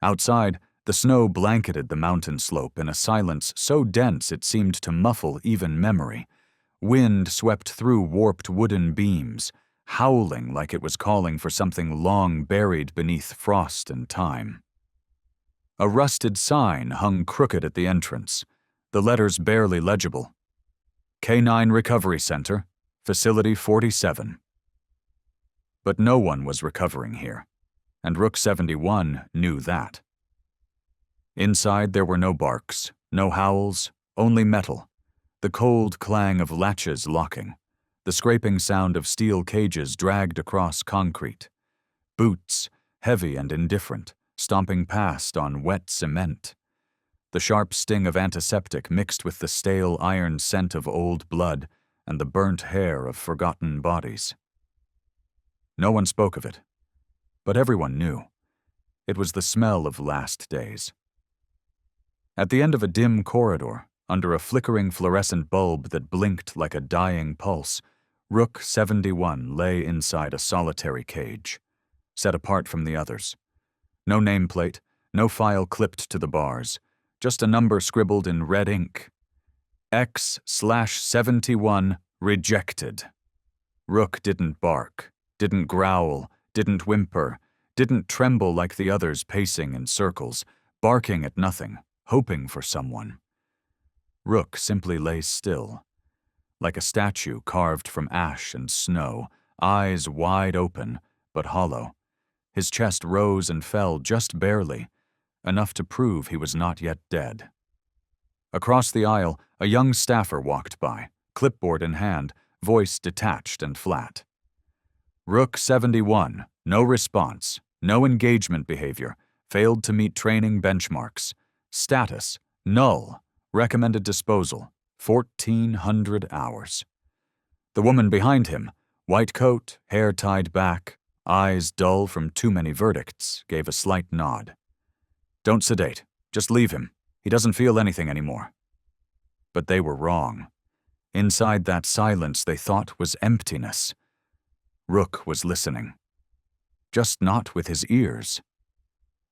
Outside, the snow blanketed the mountain slope in a silence so dense it seemed to muffle even memory. Wind swept through warped wooden beams, howling like it was calling for something long buried beneath frost and time. A rusted sign hung crooked at the entrance, the letters barely legible. K9 Recovery Center, Facility 47. But no one was recovering here, and Rook 71 knew that. Inside there were no barks, no howls, only metal, the cold clang of latches locking, the scraping sound of steel cages dragged across concrete, boots, heavy and indifferent, stomping past on wet cement, the sharp sting of antiseptic mixed with the stale iron scent of old blood and the burnt hair of forgotten bodies. No one spoke of it, but everyone knew. It was the smell of last days. At the end of a dim corridor, under a flickering fluorescent bulb that blinked like a dying pulse, Rook 71 lay inside a solitary cage, set apart from the others. No nameplate, no file clipped to the bars, just a number scribbled in red ink. X/71 rejected. Rook didn't bark, didn't growl, didn't whimper, didn't tremble like the others pacing in circles, barking at nothing, hoping for someone. Rook simply lay still, like a statue carved from ash and snow, eyes wide open, but hollow. His chest rose and fell just barely, enough to prove he was not yet dead. Across the aisle, a young staffer walked by, clipboard in hand, voice detached and flat. Rook 71, no response, no engagement behavior, failed to meet training benchmarks. Status, null, recommended disposal, 1,400 hours. The woman behind him, white coat, hair tied back, eyes dull from too many verdicts, gave a slight nod. Don't sedate, just leave him. He doesn't feel anything anymore. But they were wrong. Inside that silence they thought was emptiness. Rook was listening. Just not with his ears.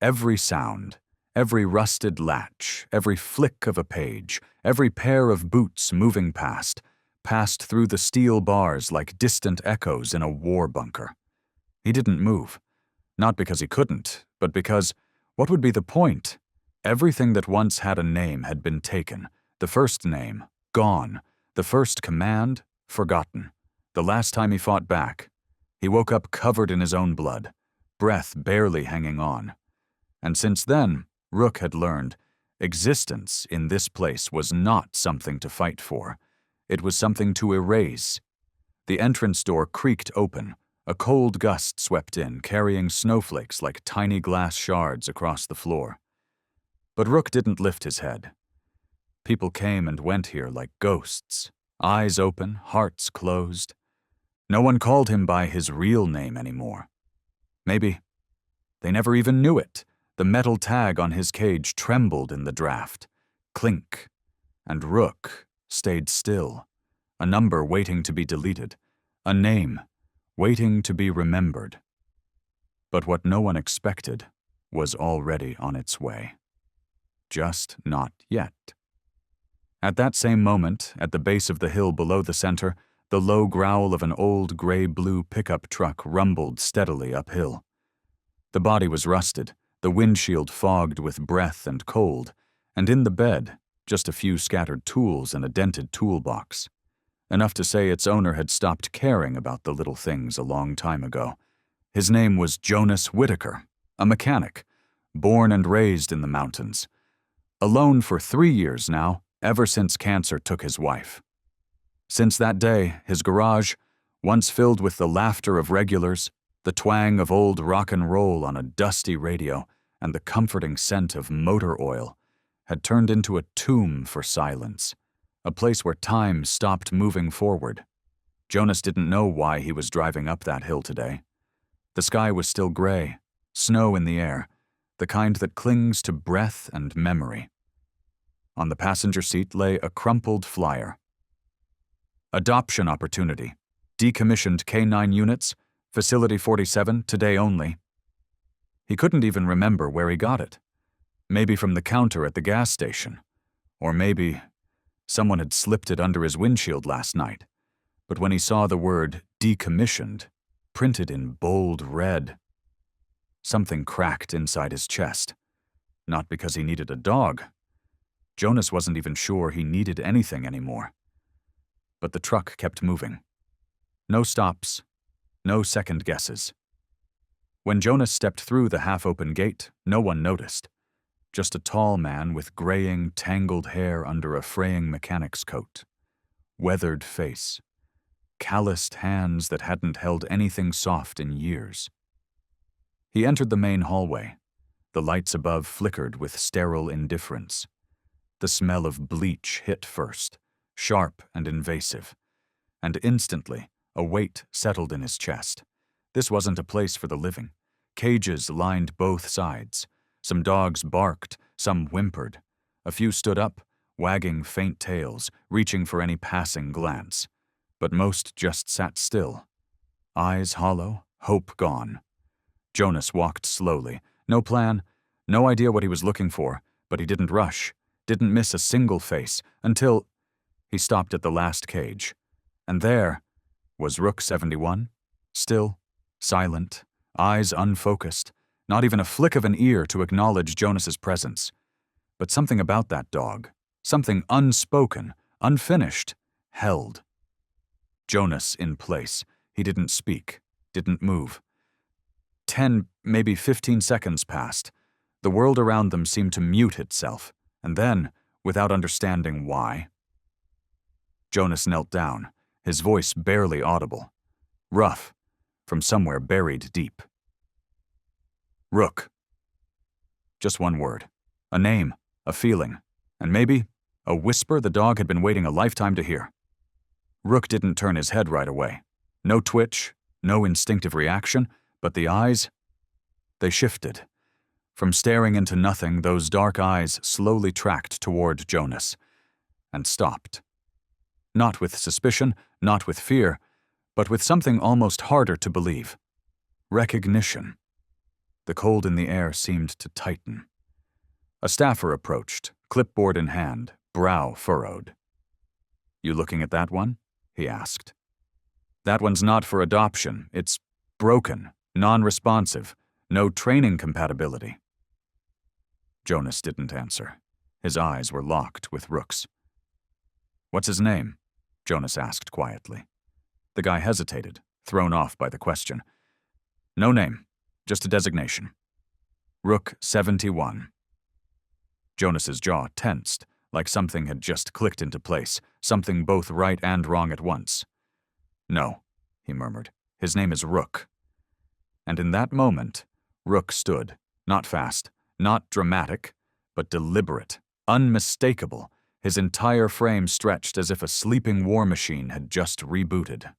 Every sound, every rusted latch, every flick of a page, every pair of boots moving passed through the steel bars like distant echoes in a war bunker. He didn't move. Not because he couldn't, but because, what would be the point? Everything that once had a name had been taken. The first name, gone. The first command, forgotten. The last time he fought back, he woke up covered in his own blood, breath barely hanging on. And since then, Rook had learned, existence in this place was not something to fight for. It was something to erase. The entrance door creaked open. A cold gust swept in, carrying snowflakes like tiny glass shards across the floor. But Rook didn't lift his head. People came and went here like ghosts, eyes open, hearts closed. No one called him by his real name anymore. Maybe they never even knew it. The metal tag on his cage trembled in the draft. Clink. And Rook stayed still. A number waiting to be deleted. A name waiting to be remembered. But what no one expected was already on its way. Just not yet. At that same moment, at the base of the hill below the center, the low growl of an old gray-blue pickup truck rumbled steadily uphill. The body was rusted, the windshield fogged with breath and cold, and in the bed, just a few scattered tools and a dented toolbox. Enough to say its owner had stopped caring about the little things a long time ago. His name was Jonas Whitaker, a mechanic, born and raised in the mountains. Alone for 3 years now, ever since cancer took his wife. Since that day, his garage, once filled with the laughter of regulars, the twang of old rock and roll on a dusty radio, and the comforting scent of motor oil, had turned into a tomb for silence, a place where time stopped moving forward. Jonas didn't know why he was driving up that hill today. The sky was still gray, snow in the air, the kind that clings to breath and memory. On the passenger seat lay a crumpled flyer. Adoption opportunity. Decommissioned K9 units, Facility 47, today only. He couldn't even remember where he got it. Maybe from the counter at the gas station. Or maybe someone had slipped it under his windshield last night. But when he saw the word decommissioned, printed in bold red, something cracked inside his chest. Not because he needed a dog. Jonas wasn't even sure he needed anything anymore. But the truck kept moving. No stops, no second guesses. When Jonas stepped through the half-open gate, no one noticed. Just a tall man with graying, tangled hair under a fraying mechanic's coat. Weathered face. Calloused hands that hadn't held anything soft in years. He entered the main hallway. The lights above flickered with sterile indifference. The smell of bleach hit first, sharp and invasive. And instantly, a weight settled in his chest. This wasn't a place for the living. Cages lined both sides. Some dogs barked, some whimpered. A few stood up, wagging faint tails, reaching for any passing glance. But most just sat still. Eyes hollow, hope gone. Jonas walked slowly. No plan, no idea what he was looking for, but he didn't rush, didn't miss a single face, until he stopped at the last cage. And there was Rook 71, still, silent, eyes unfocused, not even a flick of an ear to acknowledge Jonas's presence. But something about that dog, something unspoken, unfinished, held. Jonas in place. He didn't speak, didn't move. 10, maybe 15 seconds passed. The world around them seemed to mute itself, and then, without understanding why, Jonas knelt down, his voice barely audible. Rough, from somewhere buried deep. Rook. Just one word. A name, a feeling, and maybe a whisper the dog had been waiting a lifetime to hear. Rook didn't turn his head right away. No twitch, no instinctive reaction, but the eyes, they shifted. From staring into nothing, those dark eyes slowly tracked toward Jonas, and stopped. Not with suspicion, not with fear, but with something almost harder to believe. Recognition. The cold in the air seemed to tighten. A staffer approached, clipboard in hand, brow furrowed. "You looking at that one?" he asked. "That one's not for adoption. It's broken, non-responsive, no training compatibility." Jonas didn't answer. His eyes were locked with Rook's. "What's his name?" Jonas asked quietly. The guy hesitated, thrown off by the question. "No name, just a designation. Rook 71. Jonas's jaw tensed, like something had just clicked into place, something both right and wrong at once. "No," he murmured. "His name is Rook." And in that moment, Rook stood, not fast, not dramatic, but deliberate, unmistakable, his entire frame stretched as if a sleeping war machine had just rebooted.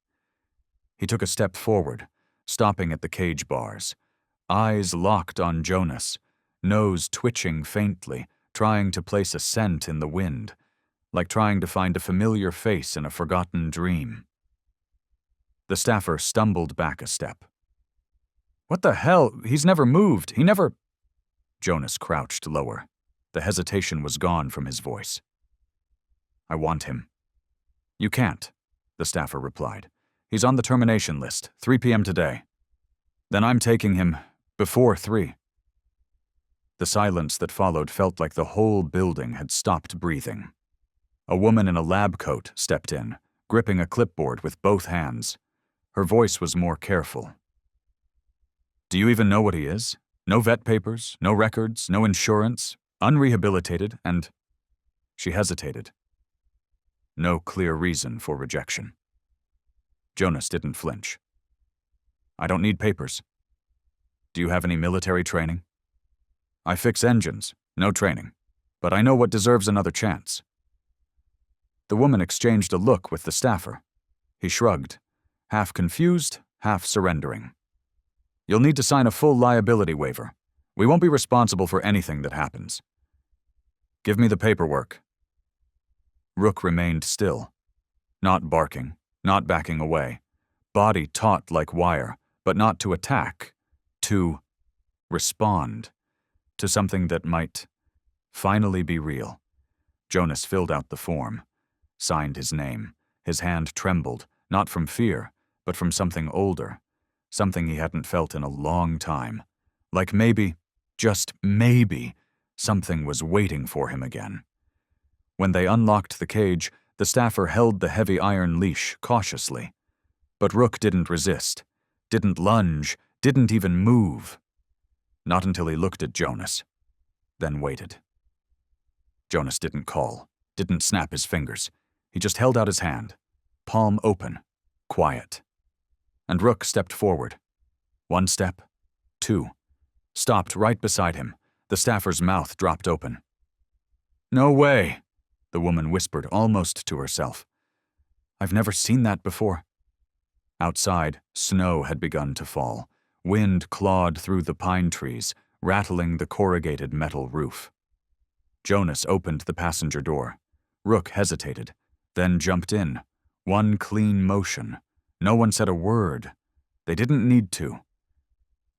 He took a step forward, stopping at the cage bars, eyes locked on Jonas, nose twitching faintly, trying to place a scent in the wind, like trying to find a familiar face in a forgotten dream. The staffer stumbled back a step. "What the hell? He's never moved. He never—" Jonas crouched lower. The hesitation was gone from his voice. "I want him." "You can't," the staffer replied. "He's on the termination list, 3 p.m. today. Then I'm taking him before 3. The silence that followed felt like the whole building had stopped breathing. A woman in a lab coat stepped in, gripping a clipboard with both hands. Her voice was more careful. "Do you even know what he is? No vet papers, no records, no insurance, unrehabilitated, and—" She hesitated. No clear reason for rejection. Jonas didn't flinch. "I don't need papers." "Do you have any military training?" "I fix engines, no training, but I know what deserves another chance." The woman exchanged a look with the staffer. He shrugged, half confused, half surrendering. "You'll need to sign a full liability waiver. We won't be responsible for anything that happens." "Give me the paperwork." Rook remained still, not barking, not backing away, body taut like wire, but not to attack, to respond, to something that might finally be real. Jonas filled out the form, signed his name. His hand trembled, not from fear, but from something older, something he hadn't felt in a long time. Like maybe, just maybe, something was waiting for him again. When they unlocked the cage, the staffer held the heavy iron leash cautiously. But Rook didn't resist, didn't lunge, didn't even move. Not until he looked at Jonas, then waited. Jonas didn't call, didn't snap his fingers. He just held out his hand, palm open, quiet. And Rook stepped forward. 1 step, 2, stopped right beside him. The staffer's mouth dropped open. "No way," the woman whispered almost to herself. "I've never seen that before." Outside, snow had begun to fall. Wind clawed through the pine trees, rattling the corrugated metal roof. Jonas opened the passenger door. Rook hesitated, then jumped in. One clean motion. No one said a word. They didn't need to.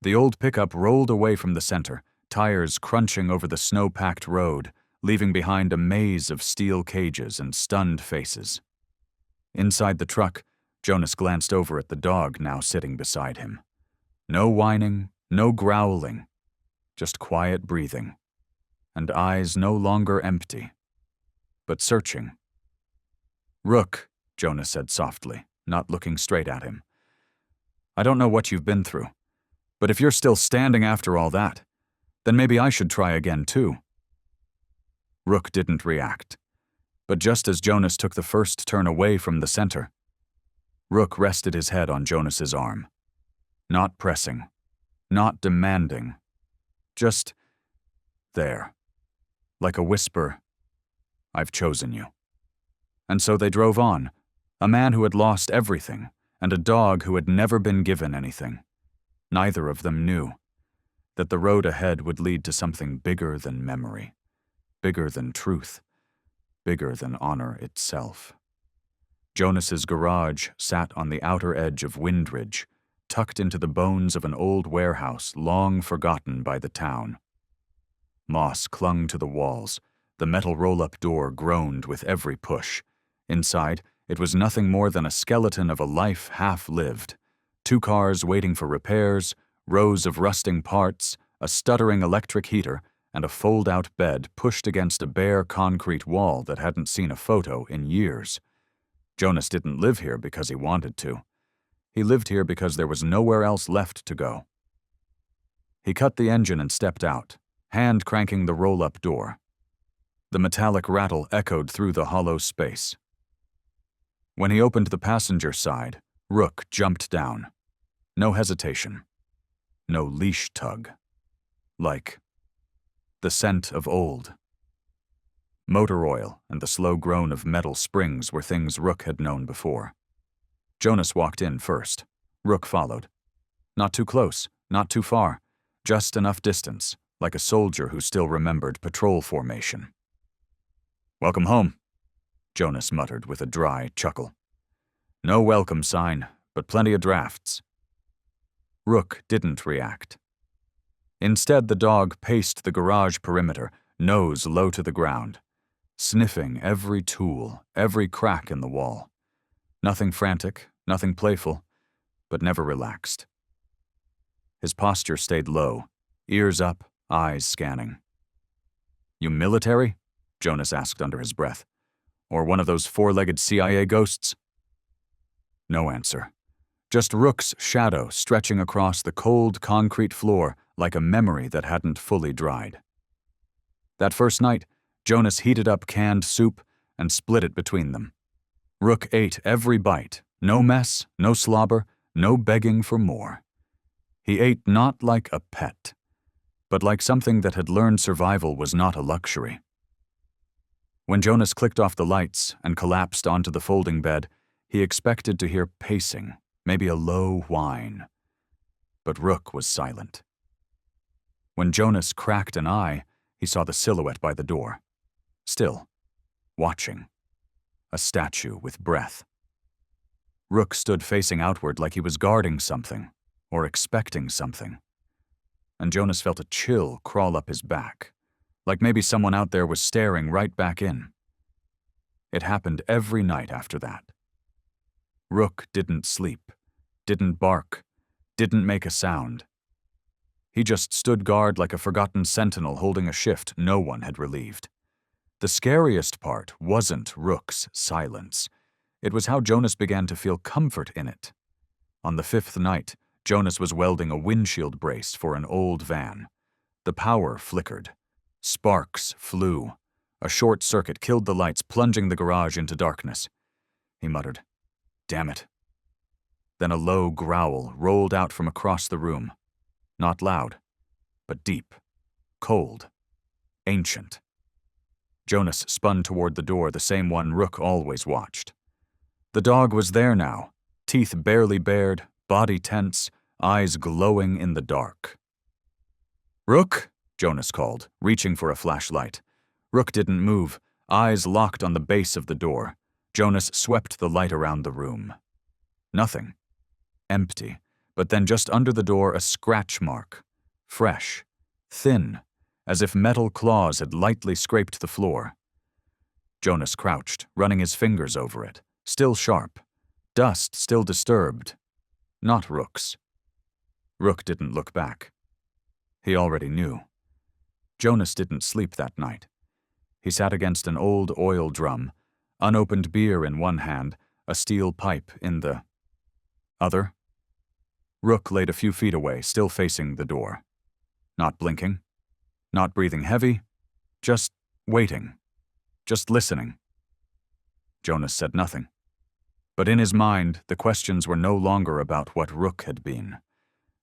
The old pickup rolled away from the center, tires crunching over the snow-packed road, leaving behind a maze of steel cages and stunned faces. Inside the truck, Jonas glanced over at the dog now sitting beside him. No whining, no growling, just quiet breathing, and eyes no longer empty, but searching. "Rook," Jonas said softly, not looking straight at him. "I don't know what you've been through, but if you're still standing after all that, then maybe I should try again too." Rook didn't react, but just as Jonas took the first turn away from the center, Rook rested his head on Jonas's arm. Not pressing, not demanding, just there, like a whisper, "I've chosen you." And so they drove on, a man who had lost everything, and a dog who had never been given anything. Neither of them knew that the road ahead would lead to something bigger than memory, bigger than truth, bigger than honor itself. Jonas's garage sat on the outer edge of Windridge, tucked into the bones of an old warehouse long forgotten by the town. Moss clung to the walls. The metal roll-up door groaned with every push. Inside, it was nothing more than a skeleton of a life half-lived. 2 cars waiting for repairs, rows of rusting parts, a stuttering electric heater, and a fold-out bed pushed against a bare concrete wall that hadn't seen a photo in years. Jonas didn't live here because he wanted to. He lived here because there was nowhere else left to go. He cut the engine and stepped out, hand cranking the roll-up door. The metallic rattle echoed through the hollow space. When he opened the passenger side, Rook jumped down. No hesitation. No leash tug. Like the scent of old. Motor oil and the slow groan of metal springs were things Rook had known before. Jonas walked in first. Rook followed. Not too close, not too far, just enough distance, like a soldier who still remembered patrol formation. "Welcome home," Jonas muttered with a dry chuckle. "No welcome sign, but plenty of drafts." Rook didn't react. Instead, the dog paced the garage perimeter, nose low to the ground, sniffing every tool, every crack in the wall. Nothing frantic, nothing playful, but never relaxed. His posture stayed low, ears up, eyes scanning. "You military?" Jonas asked under his breath. "Or one of those 4-legged CIA ghosts?" No answer. Just Rook's shadow stretching across the cold concrete floor like a memory that hadn't fully dried. That first night, Jonas heated up canned soup and split it between them. Rook ate every bite, no mess, no slobber, no begging for more. He ate not like a pet, but like something that had learned survival was not a luxury. When Jonas clicked off the lights and collapsed onto the folding bed, he expected to hear pacing, maybe a low whine. But Rook was silent. When Jonas cracked an eye, he saw the silhouette by the door. Still, watching. A statue with breath. Rook stood facing outward like he was guarding something, or expecting something. and Jonas felt a chill crawl up his back, like maybe someone out there was staring right back in. It happened every night after that. Rook didn't sleep, didn't bark, didn't make a sound. He just stood guard like a forgotten sentinel holding a shift no one had relieved. The scariest part wasn't Rook's silence. It was how Jonas began to feel comfort in it. On the 5th night, Jonas was welding a windshield brace for an old van. The power flickered. Sparks flew. A short circuit killed the lights, plunging the garage into darkness. He muttered, "Damn it." Then a low growl rolled out from across the room. Not loud, but deep, cold, ancient. Jonas spun toward the door, the same one Rook always watched. The dog was there now, teeth barely bared, body tense, eyes glowing in the dark. "Rook," Jonas called, reaching for a flashlight. Rook didn't move, eyes locked on the base of the door. Jonas swept the light around the room. Nothing. Empty, but then just under the door a scratch mark. Fresh, thin, as if metal claws had lightly scraped the floor. Jonas crouched, running his fingers over it, still sharp. Dust still disturbed. Not Rook's. Rook didn't look back. He already knew. Jonas didn't sleep that night. He sat against an old oil drum, unopened beer in one hand, a steel pipe in the other. Rook laid a few feet away, still facing the door. Not blinking, not breathing heavy, just waiting, just listening. Jonas said nothing. But in his mind, the questions were no longer about what Rook had been.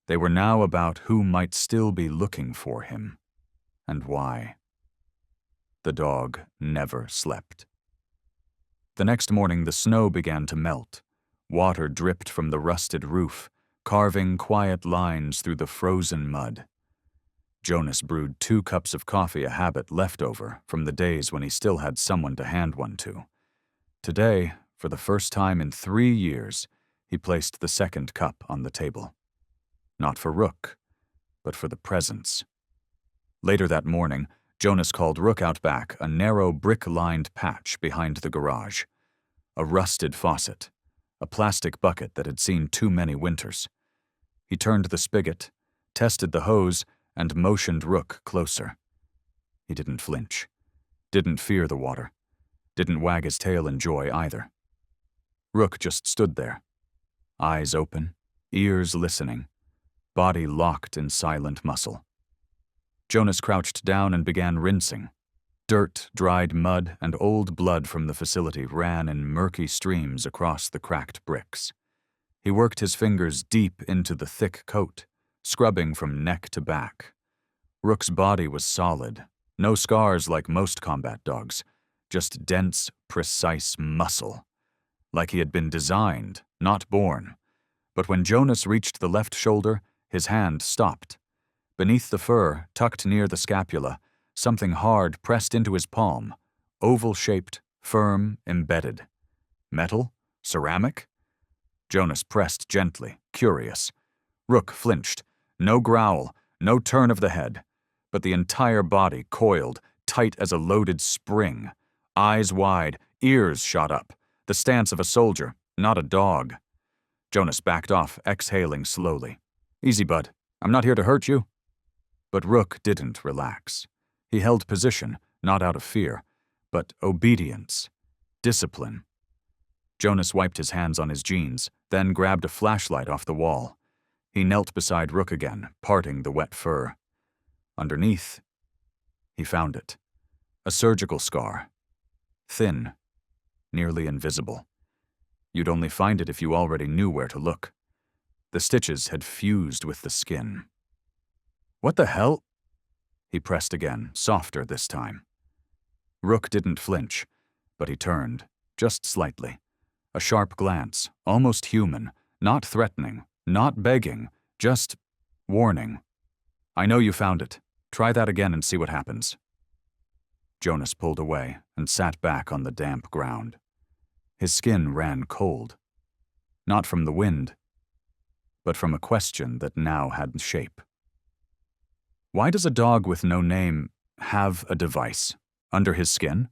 They were now about who might still be looking for him, and why. The dog never slept. The next morning, the snow began to melt. Water dripped from the rusted roof, carving quiet lines through the frozen mud. Jonas brewed 2 cups of coffee, a habit left over from the days when he still had someone to hand one to. Today, for the first time in 3 years, he placed the 2nd cup on the table. Not for Rook, but for the presence. Later that morning, Jonas called Rook out back, a narrow brick-lined patch behind the garage. A rusted faucet, a plastic bucket that had seen too many winters. He turned the spigot, tested the hose, and motioned Rook closer. He didn't flinch, didn't fear the water, didn't wag his tail in joy either. Rook just stood there, eyes open, ears listening, body locked in silent muscle. Jonas crouched down and began rinsing. Dirt, dried mud, and old blood from the facility ran in murky streams across the cracked bricks. He worked his fingers deep into the thick coat, scrubbing from neck to back. Rook's body was solid, no scars like most combat dogs, just dense, precise muscle. Like he had been designed, not born. But when Jonas reached the left shoulder, his hand stopped. Beneath the fur, tucked near the scapula, something hard pressed into his palm, oval-shaped, firm, embedded. Metal? Ceramic? Jonas pressed gently, curious. Rook flinched. No growl, no turn of the head, but the entire body coiled, tight as a loaded spring. Eyes wide, ears shot up. The stance of a soldier, not a dog. Jonas backed off, exhaling slowly. "Easy, bud. I'm not here to hurt you." But Rook didn't relax. He held position, not out of fear, but obedience, discipline. Jonas wiped his hands on his jeans, then grabbed a flashlight off the wall. He knelt beside Rook again, parting the wet fur. Underneath, he found it. A surgical scar. Thin, nearly invisible. You'd only find it if you already knew where to look. The stitches had fused with the skin. "What the hell?" He pressed again, softer this time. Rook didn't flinch, but he turned, just slightly. A sharp glance, almost human, not threatening, not begging, just warning. "I know you found it. Try that again and see what happens." Jonas pulled away and sat back on the damp ground. His skin ran cold. Not from the wind, but from a question that now had shape. Why does a dog with no name have a device under his skin?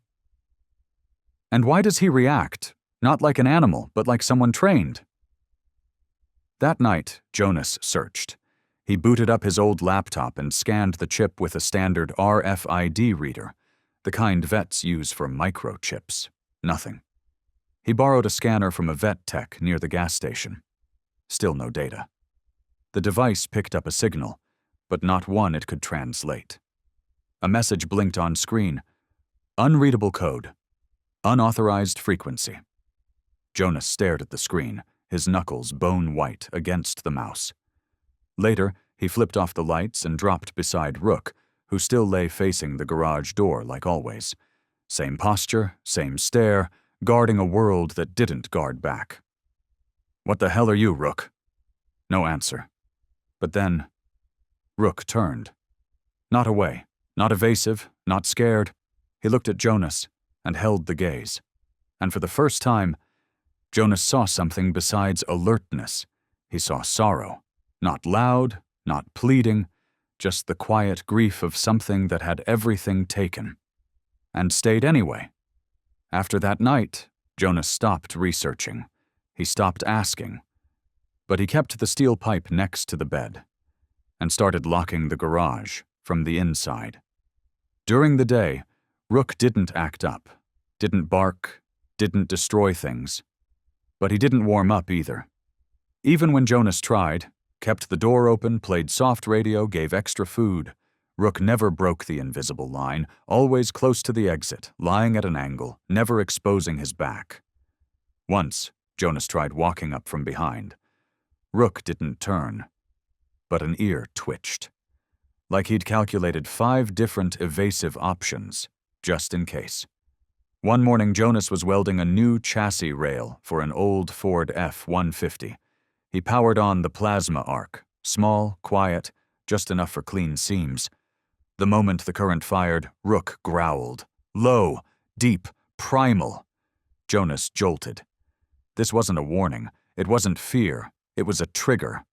And why does he react, not like an animal, but like someone trained? That night, Jonas searched. He booted up his old laptop and scanned the chip with a standard RFID reader, the kind vets use for microchips. Nothing. He borrowed a scanner from a vet tech near the gas station. Still no data. The device picked up a signal, but not one it could translate. A message blinked on screen. Unreadable code. Unauthorized frequency. Jonas stared at the screen, his knuckles bone white against the mouse. Later, he flipped off the lights and dropped beside Rook, who still lay facing the garage door like always. Same posture, same stare, guarding a world that didn't guard back. "What the hell are you, Rook?" No answer. But then, Rook turned. Not away, not evasive, not scared. He looked at Jonas and held the gaze. And for the first time, Jonas saw something besides alertness. He saw sorrow. Not loud, not pleading, just the quiet grief of something that had everything taken. And stayed anyway. After that night, Jonas stopped researching. He stopped asking. But he kept the steel pipe next to the bed and started locking the garage from the inside. During the day, Rook didn't act up, didn't bark, didn't destroy things. But he didn't warm up either. Even when Jonas tried, kept the door open, played soft radio, gave extra food, Rook never broke the invisible line, always close to the exit, lying at an angle, never exposing his back. Once, Jonas tried walking up from behind. Rook didn't turn, but an ear twitched. Like he'd calculated 5 different evasive options, just in case. One morning, Jonas was welding a new chassis rail for an old Ford F-150. He powered on the plasma arc, small, quiet, just enough for clean seams. The moment the current fired, Rook growled. Low, deep, primal. Jonas jolted. This wasn't a warning. It wasn't fear. It was a trigger.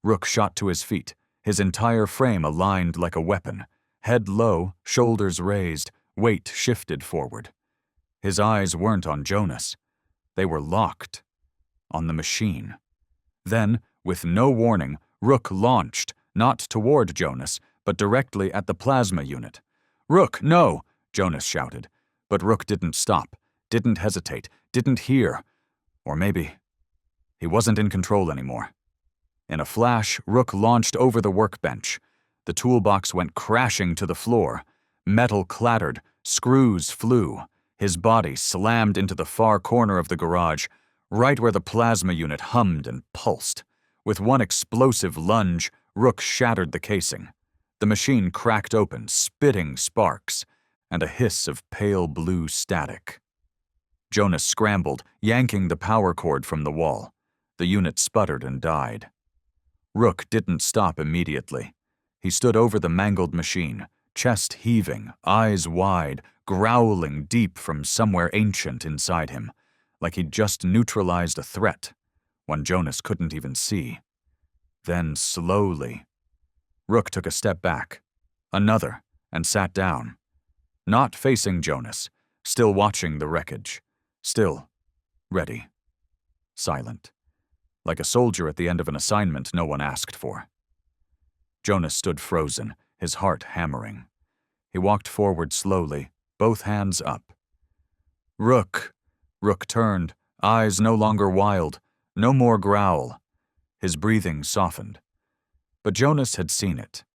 Rook shot to his feet, his entire frame aligned like a weapon. Head low, shoulders raised, weight shifted forward. His eyes weren't on Jonas. They were locked on the machine. Then, with no warning, Rook launched, not toward Jonas, but directly at the plasma unit. "Rook, no!" Jonas shouted. But Rook didn't stop, didn't hesitate, didn't hear. Or maybe he wasn't in control anymore. In a flash, Rook launched over the workbench. The toolbox went crashing to the floor. Metal clattered, screws flew. His body slammed into the far corner of the garage, right where the plasma unit hummed and pulsed. With one explosive lunge, Rook shattered the casing. The machine cracked open, spitting sparks, and a hiss of pale blue static. Jonas scrambled, yanking the power cord from the wall. The unit sputtered and died. Rook didn't stop immediately. He stood over the mangled machine, chest heaving, eyes wide, growling deep from somewhere ancient inside him, like he'd just neutralized a threat, one Jonas couldn't even see. Then, slowly, Rook took a step back, another, and sat down. Not facing Jonas, still watching the wreckage, still ready, silent, like a soldier at the end of an assignment no one asked for. Jonas stood frozen, his heart hammering. He walked forward slowly, both hands up. "Rook!" Rook turned, eyes no longer wild, no more growl. His breathing softened. But Jonas had seen it.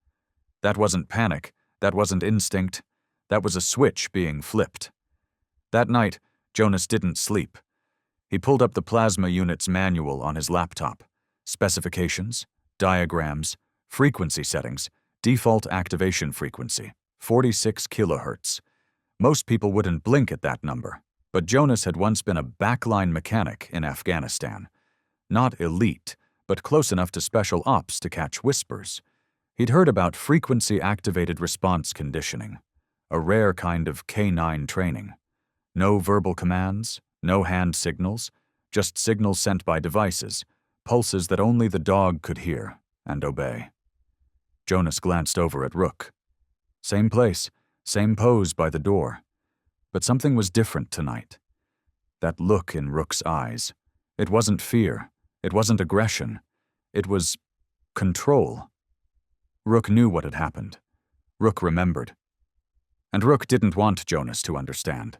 That wasn't panic, that wasn't instinct, that was a switch being flipped. That night, Jonas didn't sleep. He pulled up the plasma unit's manual on his laptop. Specifications, diagrams, frequency settings, default activation frequency, 46 kilohertz. Most people wouldn't blink at that number, but Jonas had once been a backline mechanic in Afghanistan. Not elite, but close enough to special ops to catch whispers. He'd heard about frequency-activated response conditioning, a rare kind of K9 training. No verbal commands, no hand signals, just signals sent by devices, pulses that only the dog could hear and obey. Jonas glanced over at Rook. Same place, same pose by the door. But something was different tonight. That look in Rook's eyes. It wasn't fear. It wasn't aggression. It was control. Rook knew what had happened. Rook remembered. And Rook didn't want Jonas to understand.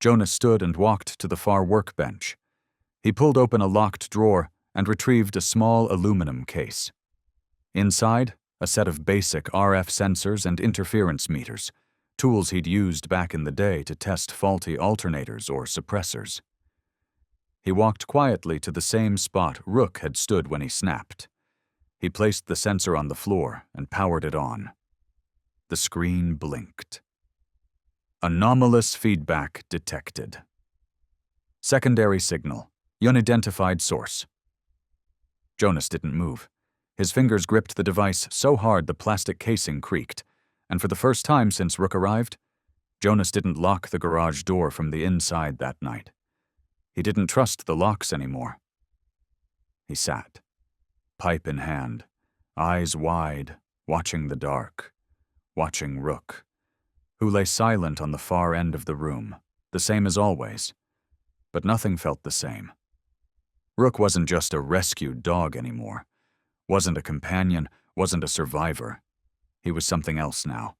Jonas stood and walked to the far workbench. He pulled open a locked drawer and retrieved a small aluminum case. Inside, a set of basic RF sensors and interference meters, tools he'd used back in the day to test faulty alternators or suppressors. He walked quietly to the same spot Rook had stood when he snapped. He placed the sensor on the floor and powered it on. The screen blinked. Anomalous feedback detected. Secondary signal. Unidentified source. Jonas didn't move. His fingers gripped the device so hard the plastic casing creaked, and for the first time since Rook arrived, Jonas didn't lock the garage door from the inside that night. He didn't trust the locks anymore. He sat, pipe in hand, eyes wide, watching the dark, watching Rook, who lay silent on the far end of the room, the same as always. But nothing felt the same. Rook wasn't just a rescued dog anymore, wasn't a companion, wasn't a survivor. He was something else now,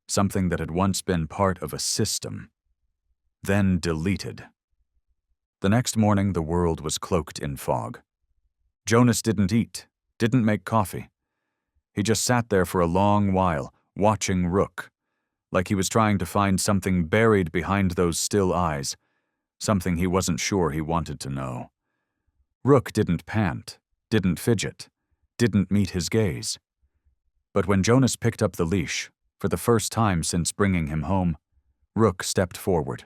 something that had once been part of a system, then deleted. The next morning, the world was cloaked in fog. Jonas didn't eat, didn't make coffee. He just sat there for a long while, watching Rook, like he was trying to find something buried behind those still eyes, something he wasn't sure he wanted to know. Rook didn't pant, didn't fidget, didn't meet his gaze. But when Jonas picked up the leash, for the first time since bringing him home, Rook stepped forward.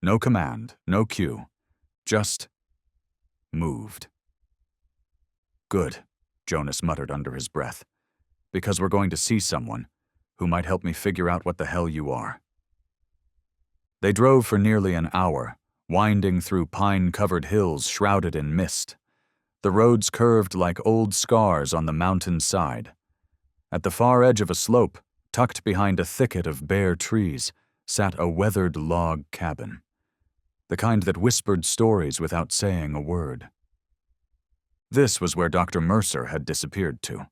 No command, no cue, just moved. Good, Jonas muttered under his breath, because we're going to see someone who might help me figure out what the hell you are. They drove for nearly an hour, winding through pine-covered hills shrouded in mist. The roads curved like old scars on the mountain's side. At the far edge of a slope, tucked behind a thicket of bare trees, sat a weathered log cabin, the kind that whispered stories without saying a word. This was where Dr. Mercer had disappeared to.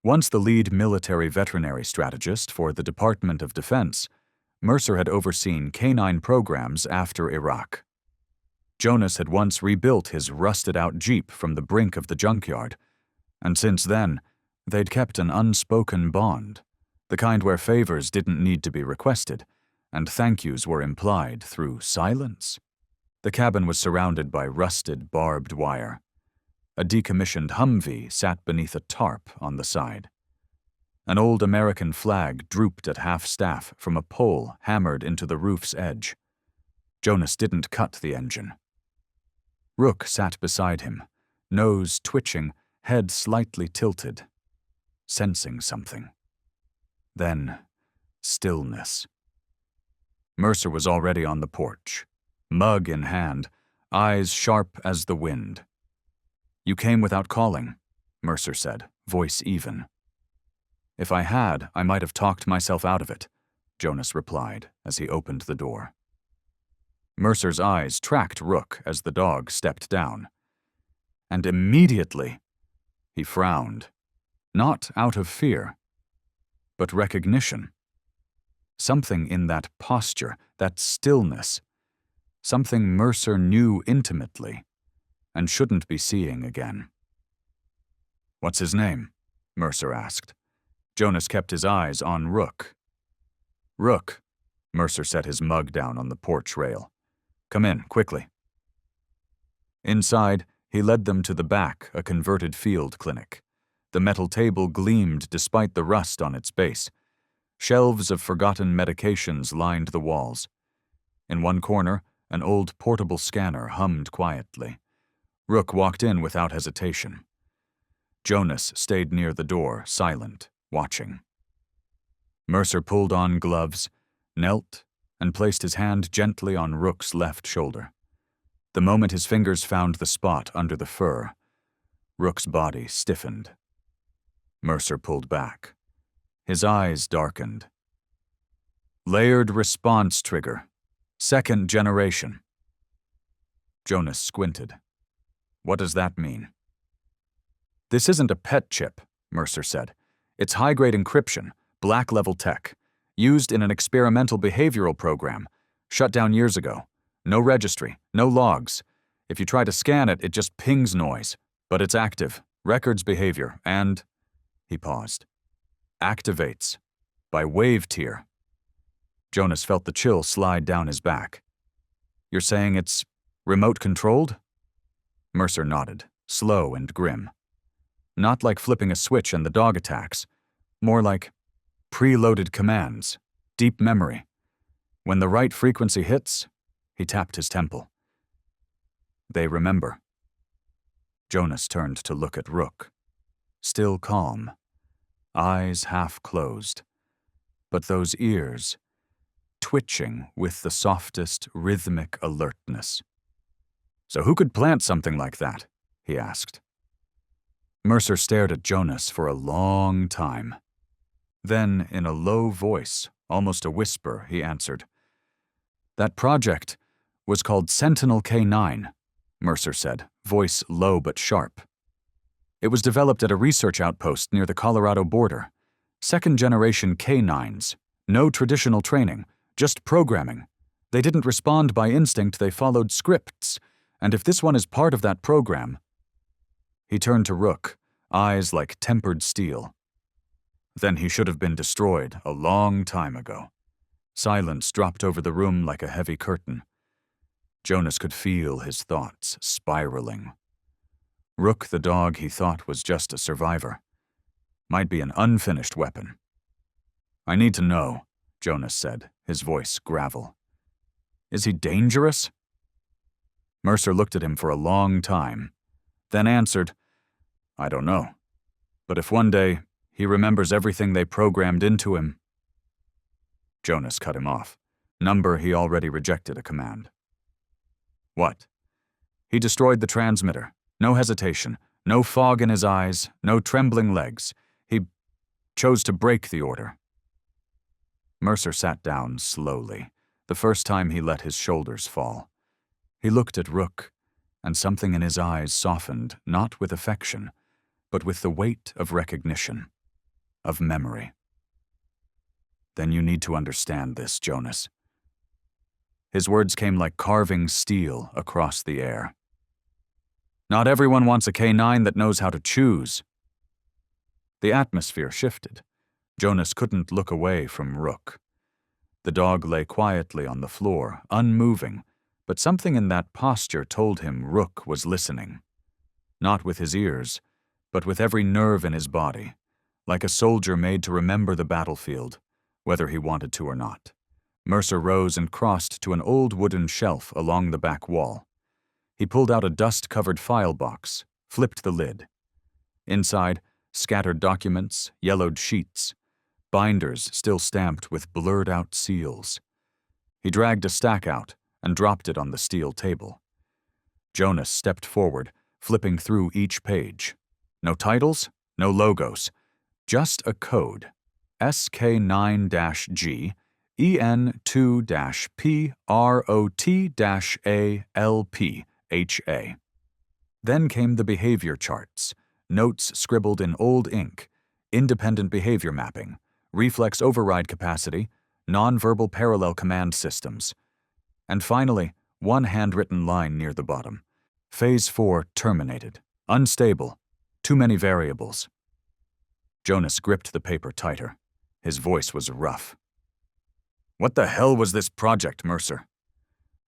Once the lead military veterinary strategist for the Department of Defense, Mercer had overseen canine programs after Iraq. Jonas had once rebuilt his rusted-out Jeep from the brink of the junkyard, and since then, they'd kept an unspoken bond, the kind where favors didn't need to be requested, and thank yous were implied through silence. The cabin was surrounded by rusted, barbed wire. A decommissioned Humvee sat beneath a tarp on the side. An old American flag drooped at half-staff from a pole hammered into the roof's edge. Jonas didn't cut the engine. Rook sat beside him, nose twitching, head slightly tilted, sensing something. Then, stillness. Mercer was already on the porch, mug in hand, eyes sharp as the wind. "You came without calling," Mercer said, voice even. "If I had, I might have talked myself out of it," Jonas replied as he opened the door. Mercer's eyes tracked Rook as the dog stepped down. And immediately, he frowned, not out of fear, but recognition. Something in that posture, that stillness, something Mercer knew intimately and shouldn't be seeing again. "What's his name?" Mercer asked. Jonas kept his eyes on Rook. "Rook," Mercer set his mug down on the porch rail. "Come in, quickly." Inside, he led them to the back, a converted field clinic. The metal table gleamed despite the rust on its base. Shelves of forgotten medications lined the walls. In one corner, an old portable scanner hummed quietly. Rook walked in without hesitation. Jonas stayed near the door, silent, watching. Mercer pulled on gloves, knelt, and placed his hand gently on Rook's left shoulder. The moment his fingers found the spot under the fur, Rook's body stiffened. Mercer pulled back. His eyes darkened. Layered response trigger. Second generation. Jonas squinted. What does that mean? This isn't a pet chip, Mercer said. It's high-grade encryption, black-level tech, used in an experimental behavioral program, shut down years ago. No registry, no logs. If you try to scan it, it just pings noise. But it's active, records behavior, and... He paused. Activates. By wave tier. Jonas felt the chill slide down his back. You're saying it's remote-controlled? Mercer nodded, slow and grim. Not like flipping a switch and the dog attacks. More like preloaded commands, deep memory. When the right frequency hits, he tapped his temple. They remember. Jonas turned to look at Rook. Still calm. Eyes half closed. But those ears, twitching with the softest rhythmic alertness. So who could plant something like that? He asked. Mercer stared at Jonas for a long time. Then, in a low voice, almost a whisper, he answered. That project was called Sentinel K9, Mercer said, voice low but sharp. It was developed at a research outpost near the Colorado border. Second-generation K9s. No traditional training, just programming. They didn't respond by instinct, they followed scripts. And if this one is part of that program... He turned to Rook, eyes like tempered steel. Then he should have been destroyed a long time ago. Silence dropped over the room like a heavy curtain. Jonas could feel his thoughts spiraling. Rook, the dog he thought was just a survivor, might be an unfinished weapon. I need to know, Jonas said, his voice gravel. Is he dangerous? Mercer looked at him for a long time, then answered, I don't know. But if one day he remembers everything they programmed into him... Jonas cut him off. Number he already rejected a command. What? He destroyed the transmitter. No hesitation, no fog in his eyes, no trembling legs. He chose to break the order. Mercer sat down slowly, the first time he let his shoulders fall. He looked at Rook, and something in his eyes softened, not with affection, but with the weight of recognition, of memory. Then you need to understand this, Jonas. His words came like carving steel across the air. Not everyone wants a K9 that knows how to choose. The atmosphere shifted. Jonas couldn't look away from Rook. The dog lay quietly on the floor, unmoving, but something in that posture told him Rook was listening. Not with his ears, but with every nerve in his body, like a soldier made to remember the battlefield, whether he wanted to or not. Mercer rose and crossed to an old wooden shelf along the back wall. He pulled out a dust-covered file box, flipped the lid. Inside, scattered documents, yellowed sheets, binders still stamped with blurred-out seals. He dragged a stack out and dropped it on the steel table. Jonas stepped forward, flipping through each page. No titles, no logos, just a code. SK9-G, EN2-PROT-ALP, HA. Then came the behavior charts, notes scribbled in old ink, independent behavior mapping, reflex override capacity, nonverbal parallel command systems. And finally, one handwritten line near the bottom. Phase 4 terminated. Unstable. Too many variables. Jonas gripped the paper tighter. His voice was rough. What the hell was this project, Mercer?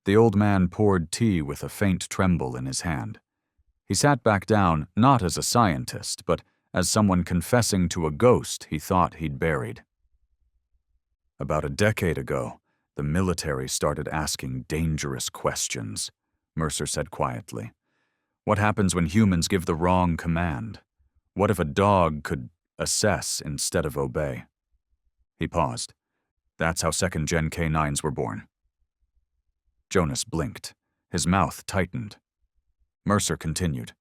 The old man poured tea with a faint tremble in his hand. He sat back down, not as a scientist, but as someone confessing to a ghost he thought he'd buried. About a decade ago, the military started asking dangerous questions, Mercer said quietly. What happens when humans give the wrong command? What if a dog could assess instead of obey? He paused. That's how second-gen K9s were born. Jonas blinked. His mouth tightened. Mercer continued.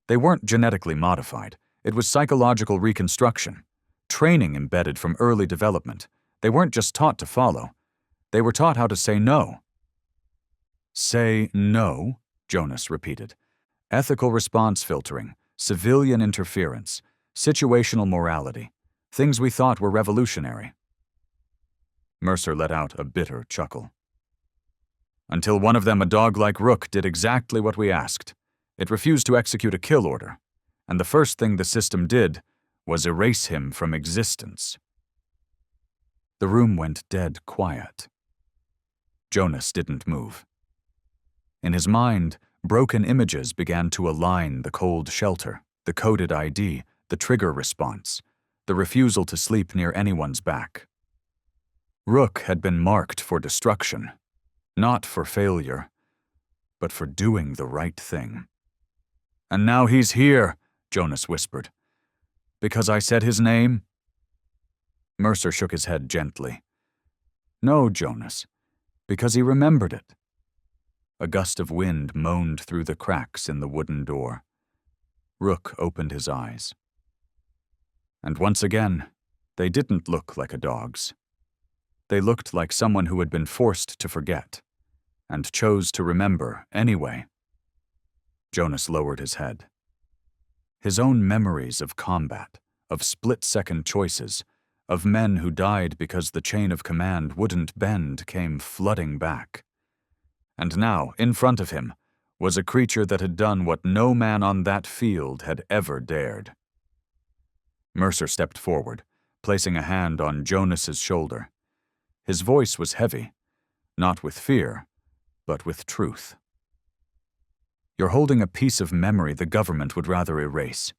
They weren't genetically modified. It was psychological reconstruction, training embedded from early development. They weren't just taught to follow. They were taught how to say no. Say no, Jonas repeated. Ethical response filtering, civilian interference, situational morality, things we thought were revolutionary. Mercer let out a bitter chuckle. Until one of them, a dog like Rook, did exactly what we asked. It refused to execute a kill order, and the first thing the system did was erase him from existence. The room went dead quiet. Jonas didn't move. In his mind, broken images began to align: the cold shelter, the coded ID, the trigger response, the refusal to sleep near anyone's back. Rook had been marked for destruction, not for failure, but for doing the right thing. "And now he's here," Jonas whispered. "Because I said his name?" Mercer shook his head gently. "No, Jonas, because he remembered it." A gust of wind moaned through the cracks in the wooden door. Rook opened his eyes. And once again, they didn't look like a dog's. They looked like someone who had been forced to forget, and chose to remember anyway. Jonas lowered his head. His own memories of combat, of split-second choices, of men who died because the chain of command wouldn't bend, came flooding back. And now, in front of him, was a creature that had done what no man on that field had ever dared. Mercer stepped forward, placing a hand on Jonas's shoulder. His voice was heavy, not with fear, but with truth. "You're holding a piece of memory the government would rather erase.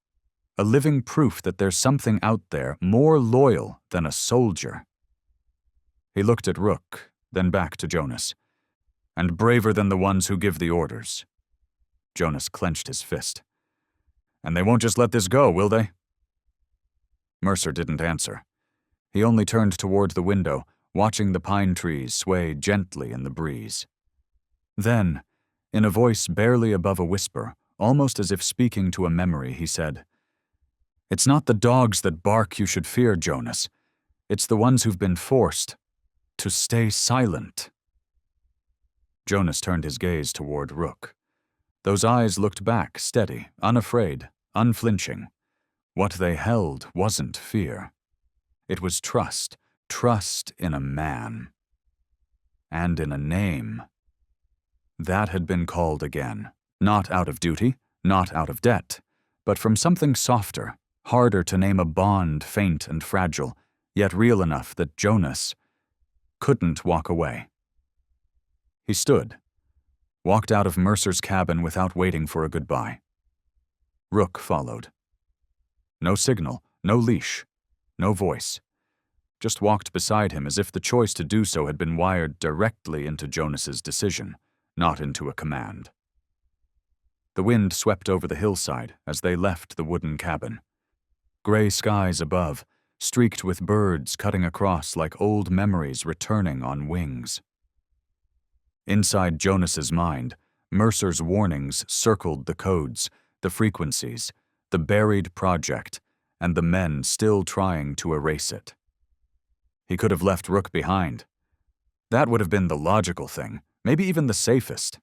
A living proof that there's something out there more loyal than a soldier." He looked at Rook, then back to Jonas. "And braver than the ones who give the orders." Jonas clenched his fist. "And they won't just let this go, will they?" Mercer didn't answer. He only turned toward the window, watching the pine trees sway gently in the breeze. Then, in a voice barely above a whisper, almost as if speaking to a memory, he said, "It's not the dogs that bark you should fear, Jonas. It's the ones who've been forced to stay silent." Jonas turned his gaze toward Rook. Those eyes looked back, steady, unafraid, unflinching. What they held wasn't fear. It was trust, trust in a man. And in a name. That had been called again, not out of duty, not out of debt, but from something softer, harder to name, a bond faint and fragile, yet real enough that Jonas couldn't walk away. He stood, walked out of Mercer's cabin without waiting for a goodbye. Rook followed. No signal, no leash, no voice. Just walked beside him as if the choice to do so had been wired directly into Jonas's decision, not into a command. The wind swept over the hillside as they left the wooden cabin. Gray skies above, streaked with birds cutting across like old memories returning on wings. Inside Jonas's mind, Mercer's warnings circled the codes, the frequencies, the buried project, and the men still trying to erase it. He could have left Rook behind. That would have been the logical thing, maybe even the safest.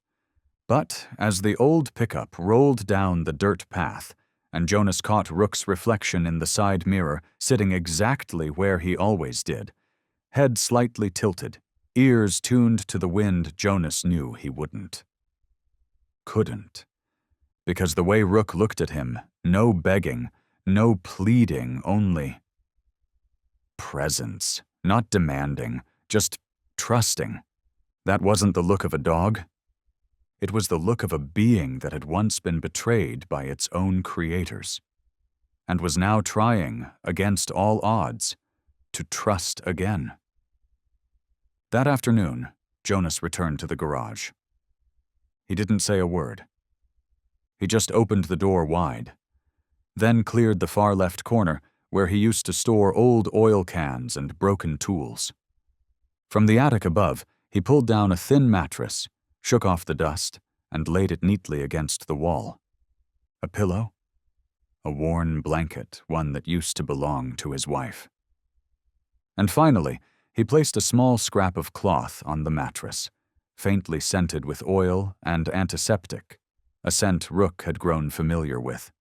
But as the old pickup rolled down the dirt path, and Jonas caught Rook's reflection in the side mirror, sitting exactly where he always did, head slightly tilted, ears tuned to the wind, Jonas knew he wouldn't. Couldn't. Because the way Rook looked at him, no begging, no pleading, only presence, not demanding, just trusting. That wasn't the look of a dog. It was the look of a being that had once been betrayed by its own creators, and was now trying, against all odds, to trust again. That afternoon, Jonas returned to the garage. He didn't say a word. He just opened the door wide, then cleared the far left corner where he used to store old oil cans and broken tools. From the attic above, he pulled down a thin mattress, shook off the dust, and laid it neatly against the wall. A pillow? a worn blanket, one that used to belong to his wife. And finally, he placed a small scrap of cloth on the mattress, faintly scented with oil and antiseptic, a scent Rook had grown familiar with.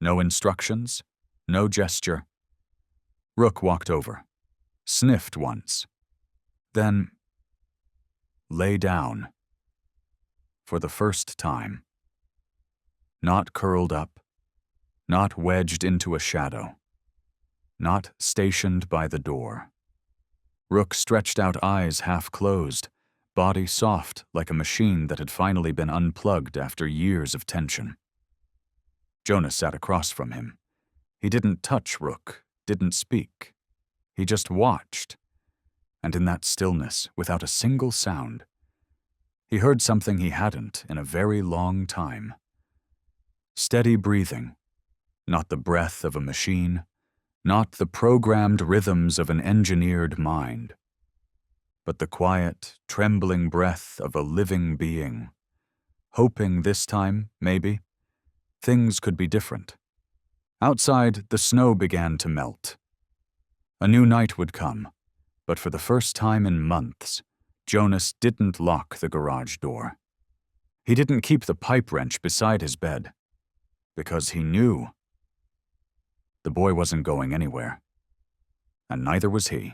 No instructions, no gesture. Rook walked over, sniffed once, then lay down. For the first time. Not curled up, not wedged into a shadow, not stationed by the door. Rook stretched out eyes half closed, body soft like a machine that had finally been unplugged after years of tension. Jonas sat across from him. He didn't touch Rook, didn't speak. He just watched. And in that stillness, without a single sound, he heard something he hadn't in a very long time. Steady breathing, not the breath of a machine, not the programmed rhythms of an engineered mind, but the quiet, trembling breath of a living being, hoping this time, maybe, things could be different. Outside, the snow began to melt. A new night would come, but for the first time in months, Jonas didn't lock the garage door. He didn't keep the pipe wrench beside his bed, because he knew the boy wasn't going anywhere, and neither was he.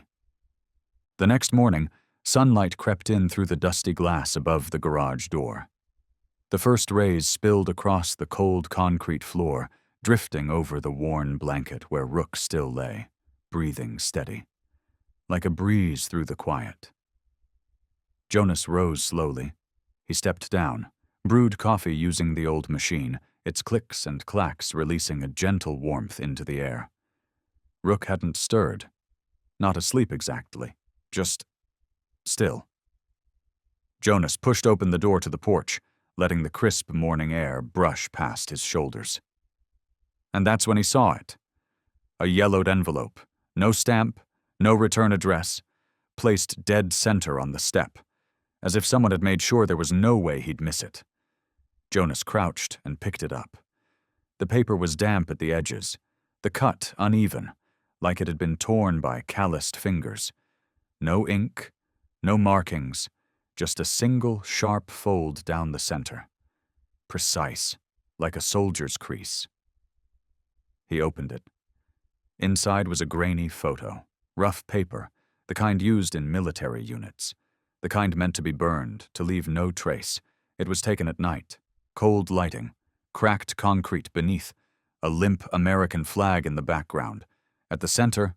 The next morning, sunlight crept in through the dusty glass above the garage door. The first rays spilled across the cold concrete floor, drifting over the worn blanket where Rook still lay, breathing steady, like a breeze through the quiet. Jonas rose slowly. He stepped down, brewed coffee using the old machine, its clicks and clacks releasing a gentle warmth into the air. Rook hadn't stirred. Not asleep exactly, just still. Jonas pushed open the door to the porch, letting the crisp morning air brush past his shoulders. And that's when he saw it. A yellowed envelope, no stamp, no return address, placed dead center on the step, as if someone had made sure there was no way he'd miss it. Jonas crouched and picked it up. The paper was damp at the edges, the cut uneven, like it had been torn by calloused fingers. No ink, no markings, just a single sharp fold down the center. Precise, like a soldier's crease. He opened it. Inside was a grainy photo, rough paper, the kind used in military units, the kind meant to be burned, to leave no trace. It was taken at night, cold lighting, cracked concrete beneath, a limp American flag in the background. At the center,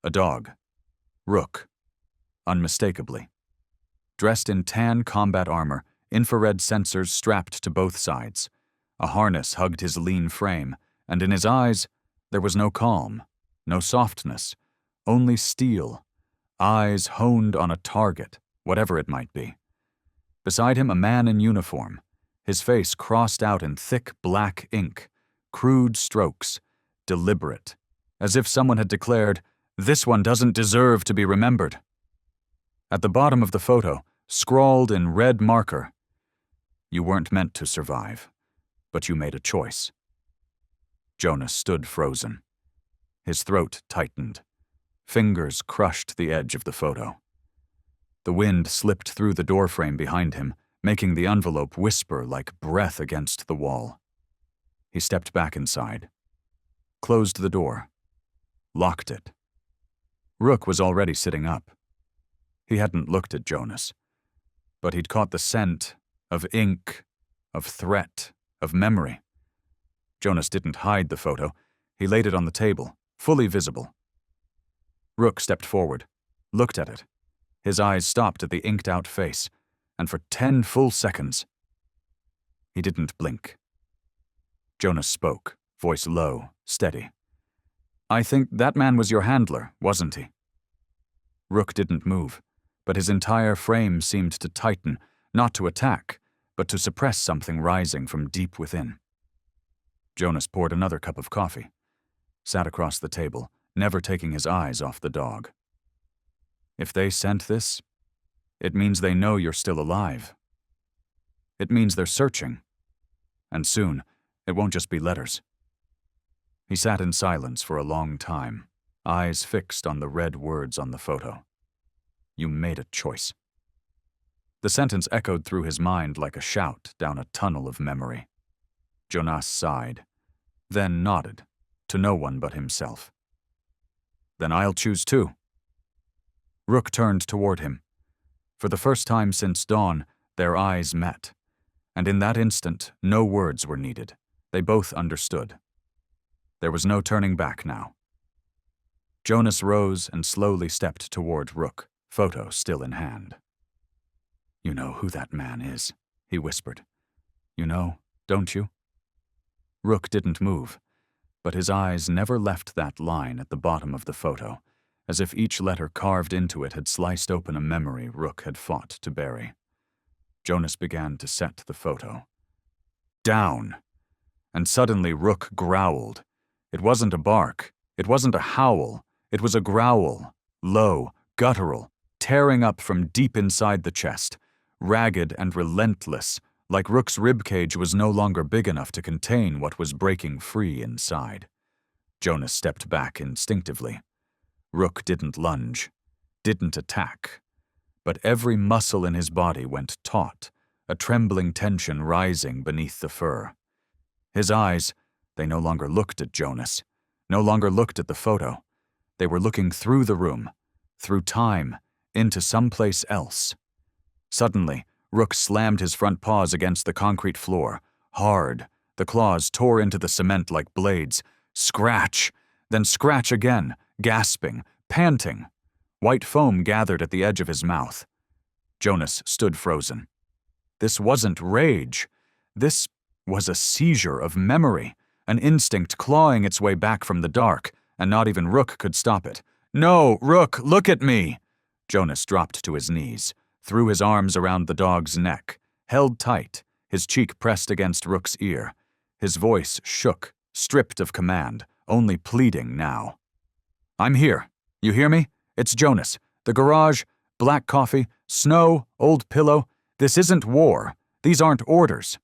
a dog. Rook, unmistakably. Dressed in tan combat armor, infrared sensors strapped to both sides. A harness hugged his lean frame, and in his eyes, there was no calm, no softness, only steel, eyes honed on a target, whatever it might be. Beside him, a man in uniform, his face crossed out in thick black ink, crude strokes, deliberate, as if someone had declared, "This one doesn't deserve to be remembered." At the bottom of the photo, scrawled in red marker, "You weren't meant to survive, but you made a choice." Jonas stood frozen. His throat tightened. Fingers crushed the edge of the photo. The wind slipped through the doorframe behind him, making the envelope whisper like breath against the wall. He stepped back inside, closed the door, locked it. Rook was already sitting up. He hadn't looked at Jonas, but he'd caught the scent of ink, of threat, of memory. Jonas didn't hide the photo. He laid it on the table, fully visible. Rook stepped forward, looked at it. His eyes stopped at the inked-out face, and for 10 full seconds, he didn't blink. Jonas spoke, voice low, steady. "I think that man was your handler, wasn't he?" Rook didn't move, but his entire frame seemed to tighten, not to attack, but to suppress something rising from deep within. Jonas poured another cup of coffee, sat across the table, never taking his eyes off the dog. If they sent this, it means they know you're still alive. It means they're searching. And soon, it won't just be letters. He sat in silence for a long time, eyes fixed on the red words on the photo. You made a choice. The sentence echoed through his mind like a shout down a tunnel of memory. Jonas sighed, then nodded, to no one but himself. Then I'll choose too. Rook turned toward him. For the first time since dawn, their eyes met, and in that instant, no words were needed. They both understood. There was no turning back now. Jonas rose and slowly stepped toward Rook, photo still in hand. You know who that man is, he whispered. You know, don't you? Rook didn't move, but his eyes never left that line at the bottom of the photo, as if each letter carved into it had sliced open a memory Rook had fought to bury. Jonas began to set the photo. Down! And suddenly Rook growled. It wasn't a bark, it wasn't a howl, it was a growl, low, guttural, tearing up from deep inside the chest, ragged and relentless, like Rook's ribcage was no longer big enough to contain what was breaking free inside. Jonas stepped back instinctively. Rook didn't lunge, didn't attack, but every muscle in his body went taut, a trembling tension rising beneath the fur. His eyes, they no longer looked at Jonas, no longer looked at the photo. They were looking through the room, through time, into someplace else. Suddenly, Rook slammed his front paws against the concrete floor, hard. The claws tore into the cement like blades. Scratch, then scratch again, gasping, panting. White foam gathered at the edge of his mouth. Jonas stood frozen. This wasn't rage. This was a seizure of memory, an instinct clawing its way back from the dark, and not even Rook could stop it. No, Rook, look at me! Jonas dropped to his knees, threw his arms around the dog's neck, held tight, his cheek pressed against Rook's ear. His voice shook, stripped of command, only pleading now. I'm here. You hear me? It's Jonas. The garage, black coffee, snow, old pillow. This isn't war. These aren't orders.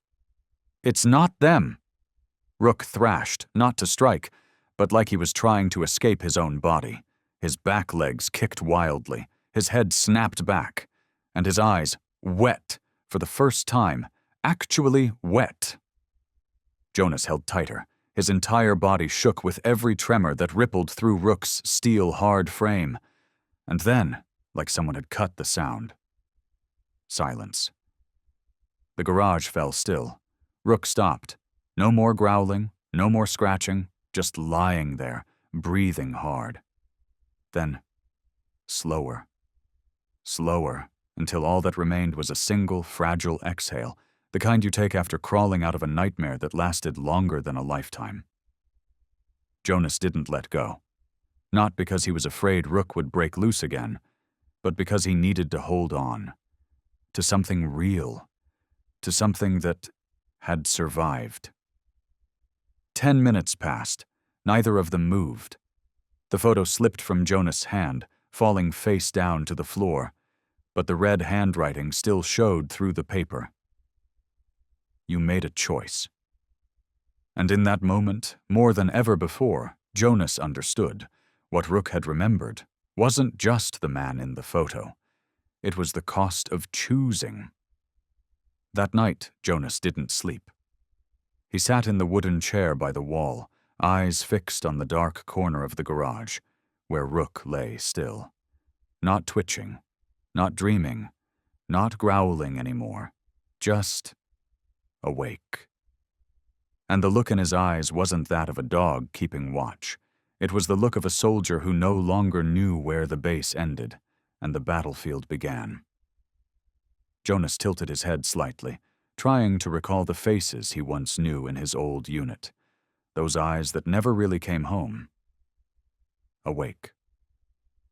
It's not them. Rook thrashed, not to strike, but like he was trying to escape his own body. His back legs kicked wildly, his head snapped back, and his eyes, wet, for the first time, actually wet. Jonas held tighter. His entire body shook with every tremor that rippled through Rook's steel-hard frame. And then, like someone had cut the sound. Silence. The garage fell still. Rook stopped. No more growling, no more scratching, just lying there, breathing hard. Then, slower. Slower, until all that remained was a single, fragile exhale, the kind you take after crawling out of a nightmare that lasted longer than a lifetime. Jonas didn't let go. Not because he was afraid Rook would break loose again, but because he needed to hold on. To something real. To something that had survived. 10 minutes passed. Neither of them moved. The photo slipped from Jonas' hand, falling face down to the floor, but the red handwriting still showed through the paper. You made a choice. And in that moment, more than ever before, Jonas understood. What Rook had remembered wasn't just the man in the photo. It was the cost of choosing. That night, Jonas didn't sleep. He sat in the wooden chair by the wall, eyes fixed on the dark corner of the garage, where Rook lay still. Not twitching, not dreaming, not growling anymore, just awake. And the look in his eyes wasn't that of a dog keeping watch. It was the look of a soldier who no longer knew where the base ended and the battlefield began. Jonas tilted his head slightly, trying to recall the faces he once knew in his old unit, those eyes that never really came home. Awake.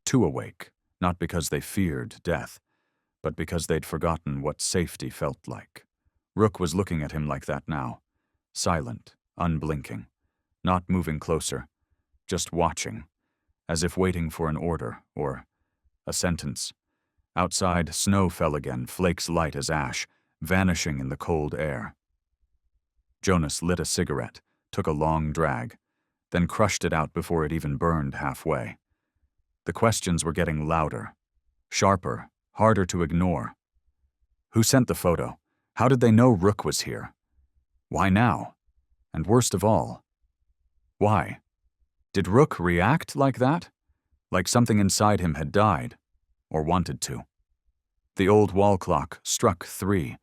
Too awake, not because they feared death, but because they'd forgotten what safety felt like. Rook was looking at him like that now, silent, unblinking, not moving closer, just watching, as if waiting for an order or a sentence. Outside, snow fell again, flakes light as ash, vanishing in the cold air. Jonas lit a cigarette, took a long drag, then crushed it out before it even burned halfway. The questions were getting louder, sharper, harder to ignore. Who sent the photo? How did they know Rook was here? Why now? And worst of all, why? Did Rook react like that? Like something inside him had died, or wanted to? The old wall clock struck 3.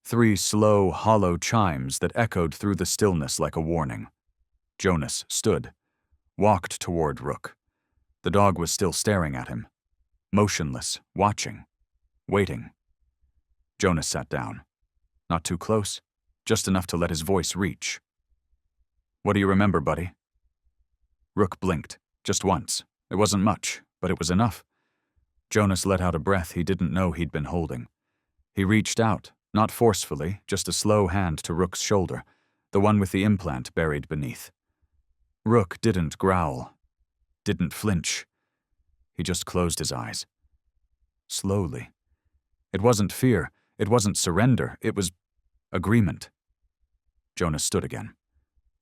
3 slow, hollow chimes that echoed through the stillness like a warning. Jonas stood, walked toward Rook. The dog was still staring at him, motionless, watching, waiting. Jonas sat down. Not too close, just enough to let his voice reach. "What do you remember, buddy?" Rook blinked, just once. It wasn't much, but it was enough. Jonas let out a breath he didn't know he'd been holding. He reached out, not forcefully, just a slow hand to Rook's shoulder, the one with the implant buried beneath. Rook didn't growl, didn't flinch. He just closed his eyes. Slowly. It wasn't fear, it wasn't surrender, it was agreement. Jonas stood again,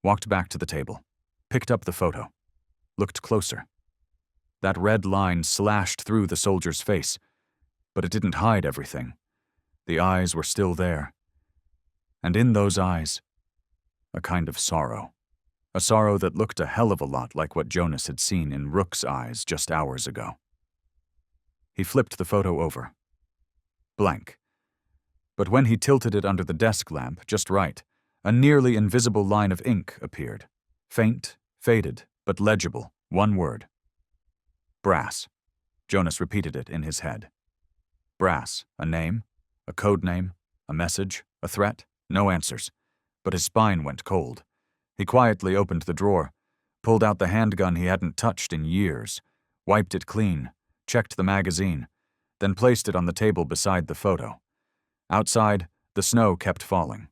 walked back to the table, picked up the photo, looked closer. That red line slashed through the soldier's face, but it didn't hide everything. The eyes were still there. And in those eyes, a kind of sorrow. A sorrow that looked a hell of a lot like what Jonas had seen in Rook's eyes just hours ago. He flipped the photo over. Blank. But when he tilted it under the desk lamp just right, a nearly invisible line of ink appeared. Faint, faded, but legible. One word. Brass. Jonas repeated it in his head. Brass. A name? A code name? A message? A threat? No answers. But his spine went cold. He quietly opened the drawer, pulled out the handgun he hadn't touched in years, wiped it clean, checked the magazine, then placed it on the table beside the photo. Outside, the snow kept falling.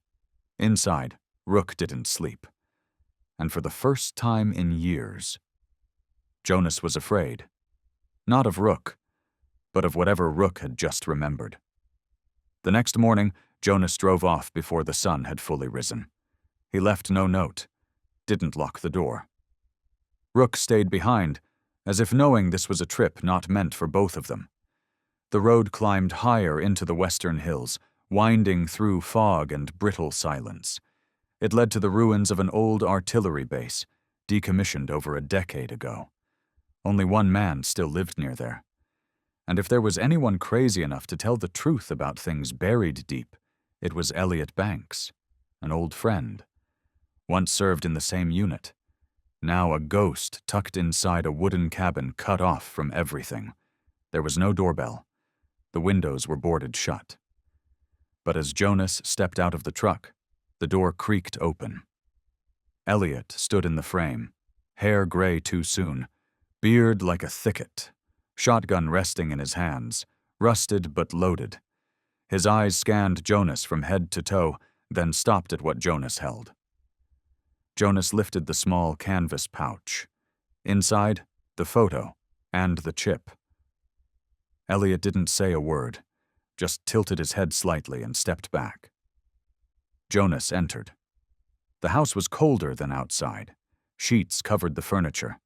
Inside, Rook didn't sleep. And for the first time in years, Jonas was afraid. Not of Rook, but of whatever Rook had just remembered. The next morning, Jonas drove off before the sun had fully risen. He left no note, didn't lock the door. Rook stayed behind, as if knowing this was a trip not meant for both of them. The road climbed higher into the western hills, winding through fog and brittle silence. It led to the ruins of an old artillery base, decommissioned over a decade ago. Only one man still lived near there. And if there was anyone crazy enough to tell the truth about things buried deep, it was Elliot Banks, an old friend. Once served in the same unit. Now a ghost tucked inside a wooden cabin cut off from everything. There was no doorbell. The windows were boarded shut. But as Jonas stepped out of the truck, the door creaked open. Elliot stood in the frame, hair gray too soon, beard like a thicket, shotgun resting in his hands, rusted but loaded. His eyes scanned Jonas from head to toe, then stopped at what Jonas held. Jonas lifted the small canvas pouch. Inside, the photo and the chip. Elliot didn't say a word, just tilted his head slightly and stepped back. Jonas entered. The house was colder than outside. Sheets covered the furniture,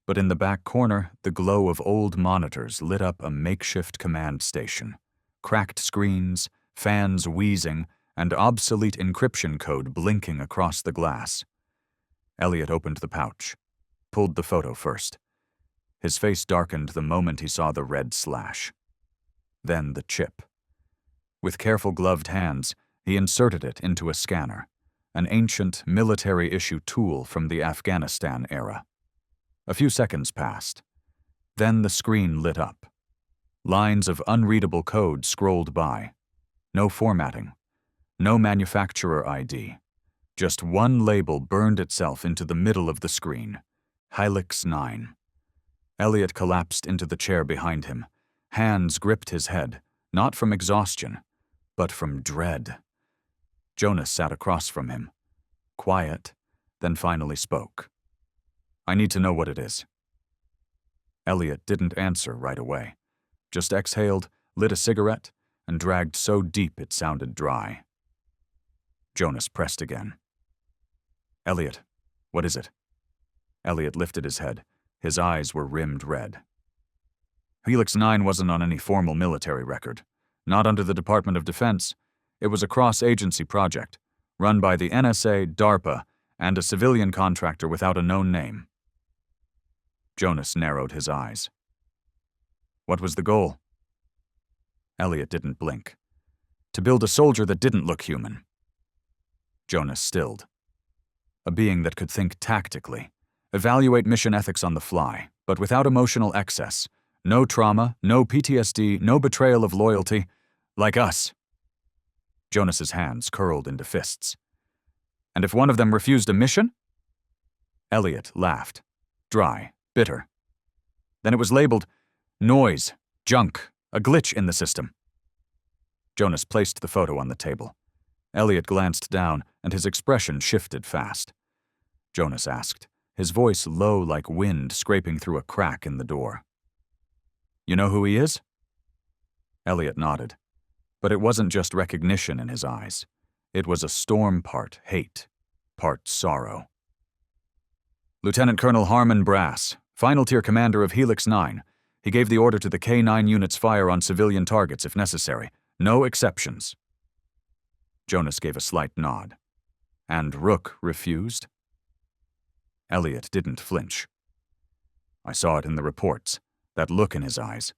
but in the back corner, the glow of old monitors lit up a makeshift command station. Cracked screens, fans wheezing, and obsolete encryption code blinking across the glass. Elliot opened the pouch, pulled the photo first. His face darkened the moment he saw the red slash. Then the chip. With careful gloved hands, he inserted it into a scanner, an ancient military-issue tool from the Afghanistan era. A few seconds passed. Then the screen lit up. Lines of unreadable code scrolled by. No formatting. No manufacturer ID. Just one label burned itself into the middle of the screen. Helix 9. Elliot collapsed into the chair behind him. Hands gripped his head, not from exhaustion, but from dread. Jonas sat across from him, quiet, then finally spoke. "I need to know what it is." Elliot didn't answer right away, just exhaled, lit a cigarette, and dragged so deep it sounded dry. Jonas pressed again. "Elliot, what is it?" Elliot lifted his head. His eyes were rimmed red. Helix 9 wasn't on any formal military record. Not under the Department of Defense. It was a cross-agency project, run by the NSA, DARPA, and a civilian contractor without a known name. Jonas narrowed his eyes. What was the goal? Elliot didn't blink. To build a soldier that didn't look human. Jonas stilled. A being that could think tactically, evaluate mission ethics on the fly, but without emotional excess. No trauma, no PTSD, no betrayal of loyalty, like us. Jonas's hands curled into fists. And if one of them refused a mission? Elliot laughed, dry, bitter. Then it was labeled noise, junk, a glitch in the system. Jonas placed the photo on the table. Elliot glanced down, and his expression shifted fast. Jonas asked, his voice low like wind scraping through a crack in the door. You know who he is? Elliot nodded. But it wasn't just recognition in his eyes. It was a storm part hate, part sorrow. Lieutenant Colonel Harmon Brass, final tier commander of Helix 9. He gave the order to the K-9 units fire on civilian targets if necessary. No exceptions. Jonas gave a slight nod. And Rook refused? Elliot didn't flinch. I saw it in the reports, that look in his eyes.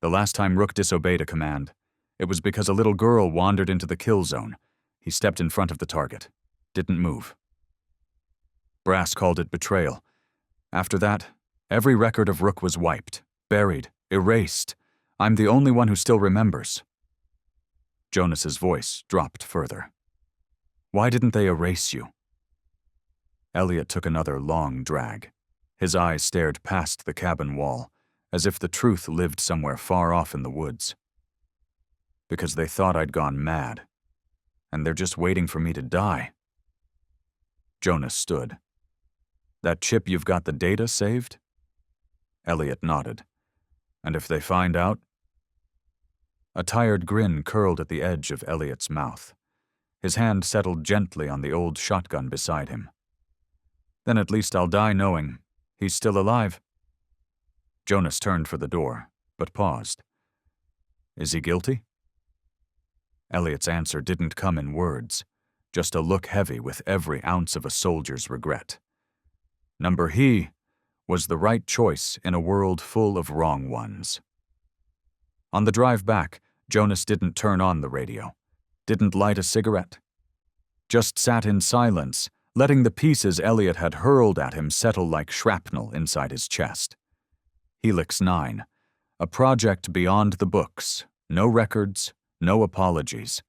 The last time Rook disobeyed a command, it was because a little girl wandered into the kill zone. He stepped in front of the target, didn't move. Brass called it betrayal. After that, every record of Rook was wiped, buried, erased. I'm the only one who still remembers. Jonas's voice dropped further. Why didn't they erase you? Elliot took another long drag. His eyes stared past the cabin wall, as if the truth lived somewhere far off in the woods. Because they thought I'd gone mad, and they're just waiting for me to die. Jonas stood. That chip you've got the data saved? Elliot nodded. And if they find out? A tired grin curled at the edge of Elliot's mouth. His hand settled gently on the old shotgun beside him. Then at least I'll die knowing he's still alive. Jonas turned for the door, but paused. Is he guilty? Elliot's answer didn't come in words, just a look heavy with every ounce of a soldier's regret. Number he was the right choice in a world full of wrong ones. On the drive back, Jonas didn't turn on the radio, didn't light a cigarette. Just sat in silence, letting the pieces Elliot had hurled at him settle like shrapnel inside his chest. Helix 9, a project beyond the books, no records, no apologies.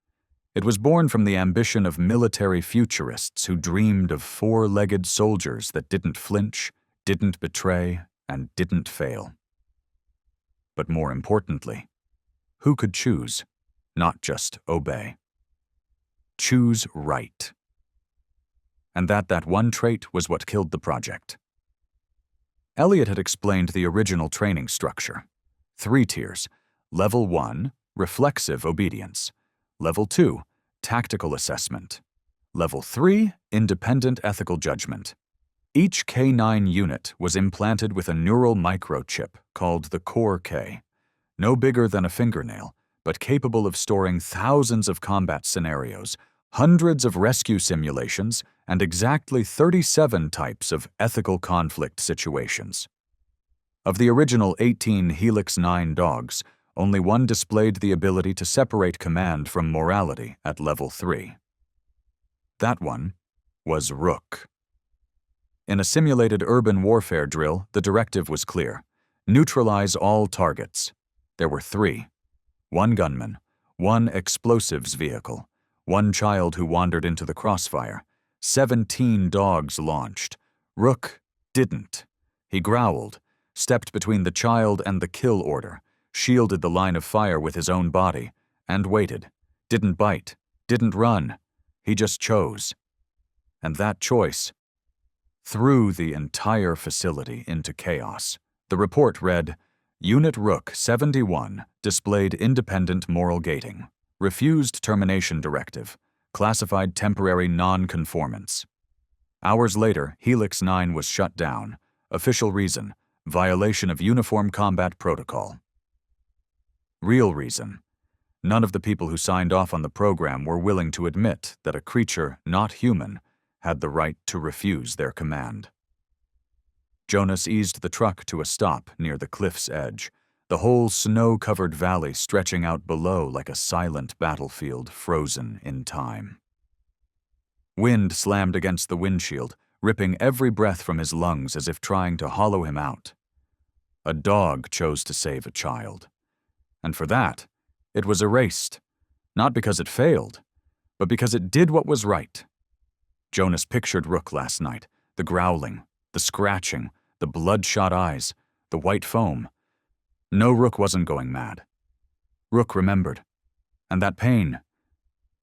It was born from the ambition of military futurists who dreamed of four-legged soldiers that didn't flinch, didn't betray, and didn't fail. But more importantly, who could choose, not just obey? Choose right. And that one trait was what killed the project. Elliot had explained the original training structure. 3 tiers. Level 1, reflexive obedience. Level 2, tactical assessment. Level 3, independent ethical judgment. Each K-9 unit was implanted with a neural microchip called the Core K, no bigger than a fingernail, but capable of storing thousands of combat scenarios, hundreds of rescue simulations, and exactly 37 types of ethical conflict situations. Of the original 18 Helix 9 dogs, only one displayed the ability to separate command from morality at level 3. That one was Rook. In a simulated urban warfare drill, the directive was clear. Neutralize all targets. There were 3. 1 gunman, 1 explosives vehicle, 1 child who wandered into the crossfire. 17 dogs launched. Rook didn't. He growled, stepped between the child and the kill order, shielded the line of fire with his own body, and waited. Didn't bite, didn't run. He just chose. And that choice threw the entire facility into chaos. The report read, Unit Rook 71 displayed independent moral gating, refused termination directive, classified temporary non-conformance. Hours later, Helix 9 was shut down. Official reason: violation of Uniform Combat Protocol. Real reason: none of the people who signed off on the program were willing to admit that a creature not human had the right to refuse their command. Jonas eased the truck to a stop near the cliff's edge, the whole snow-covered valley stretching out below like a silent battlefield frozen in time. Wind slammed against the windshield, ripping every breath from his lungs as if trying to hollow him out. A dog chose to save a child. And for that, it was erased, not because it failed, but because it did what was right. Jonas pictured Rook last night, the growling, the scratching, the bloodshot eyes, the white foam. No, Rook wasn't going mad. Rook remembered. And that pain,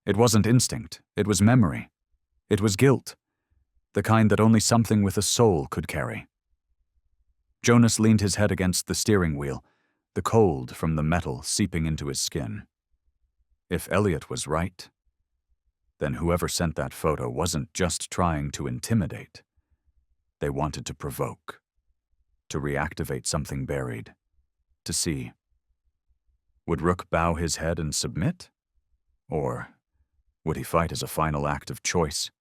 it wasn't instinct, it was memory. It was guilt, the kind that only something with a soul could carry. Jonas leaned his head against the steering wheel, the cold from the metal seeping into his skin. If Elliot was right, then whoever sent that photo wasn't just trying to intimidate. They wanted to provoke, to reactivate something buried, to see. Would Rook bow his head and submit? Or would he fight as a final act of choice?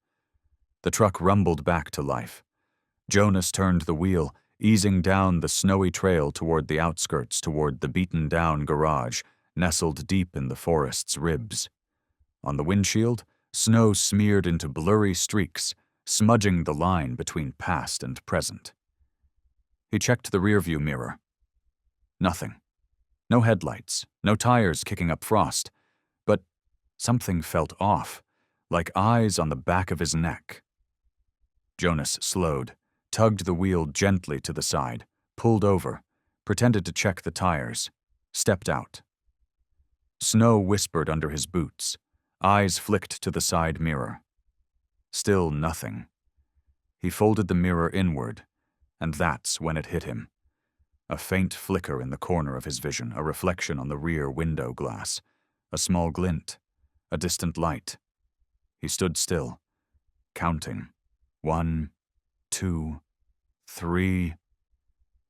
The truck rumbled back to life. Jonas turned the wheel, easing down the snowy trail toward the outskirts, toward the beaten-down garage, nestled deep in the forest's ribs. On the windshield, snow smeared into blurry streaks, smudging the line between past and present. He checked the rearview mirror. Nothing. No headlights, no tires kicking up frost. But something felt off, like eyes on the back of his neck. Jonas slowed, tugged the wheel gently to the side, pulled over, pretended to check the tires, stepped out. Snow whispered under his boots, eyes flicked to the side mirror. Still nothing. He folded the mirror inward, and that's when it hit him. A faint flicker in the corner of his vision, a reflection on the rear window glass, a small glint, a distant light. He stood still, counting. 1, 2, 3.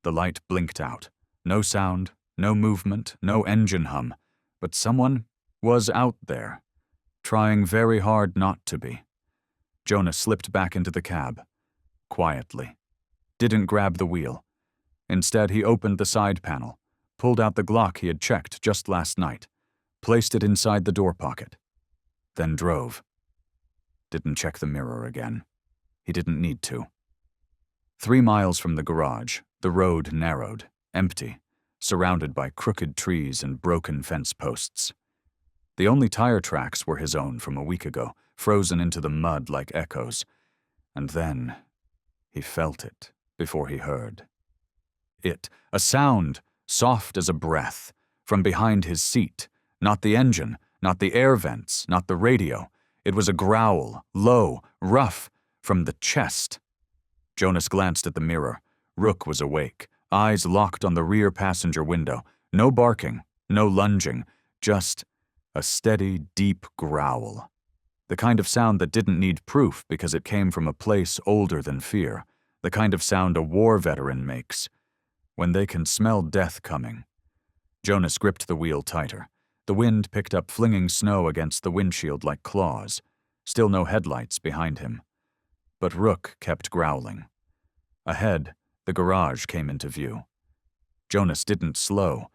The light blinked out. No sound, no movement, no engine hum, but someone was out there, trying very hard not to be. Jonas slipped back into the cab, quietly. Didn't grab the wheel. Instead, he opened the side panel, pulled out the Glock he had checked just last night, placed it inside the door pocket, then drove. Didn't check the mirror again. He didn't need to. 3 miles from the garage, the road narrowed, empty, surrounded by crooked trees and broken fence posts. The only tire tracks were his own from a week ago, frozen into the mud like echoes. And then he felt it before he heard. It, a sound, soft as a breath, from behind his seat. Not the engine, not the air vents, not the radio. It was a growl, low, rough, from the chest. Jonas glanced at the mirror. Rook was awake, eyes locked on the rear passenger window. No barking, no lunging, just a steady, deep growl. The kind of sound that didn't need proof because it came from a place older than fear. The kind of sound a war veteran makes when they can smell death coming. Jonas gripped the wheel tighter. The wind picked up flinging snow against the windshield like claws. Still no headlights behind him. But Rook kept growling. Ahead, the garage came into view. Jonas didn't slow,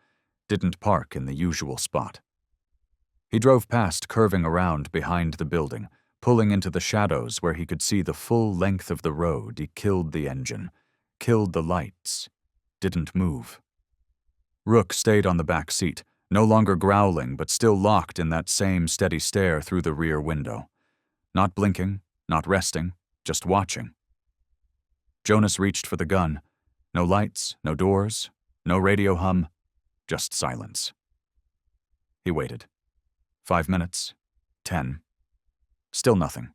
didn't park in the usual spot. He drove past, curving around behind the building, pulling into the shadows where he could see the full length of the road. He killed the engine, killed the lights, didn't move. Rook stayed on the back seat, no longer growling but still locked in that same steady stare through the rear window. Not blinking, not resting, just watching. Jonas reached for the gun. No lights, no doors, no radio hum, just silence. He waited. 5 minutes, 10. Still nothing.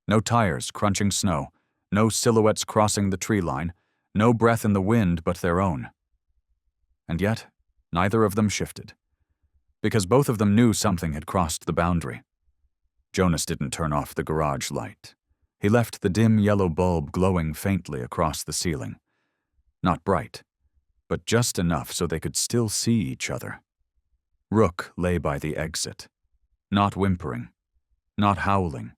No tires crunching snow, no silhouettes crossing the tree line, no breath in the wind but their own. And yet, neither of them shifted. Because both of them knew something had crossed the boundary. Jonas didn't turn off the garage light. He left the dim yellow bulb glowing faintly across the ceiling. Not bright, but just enough so they could still see each other. Rook lay by the exit, not whimpering, not howling,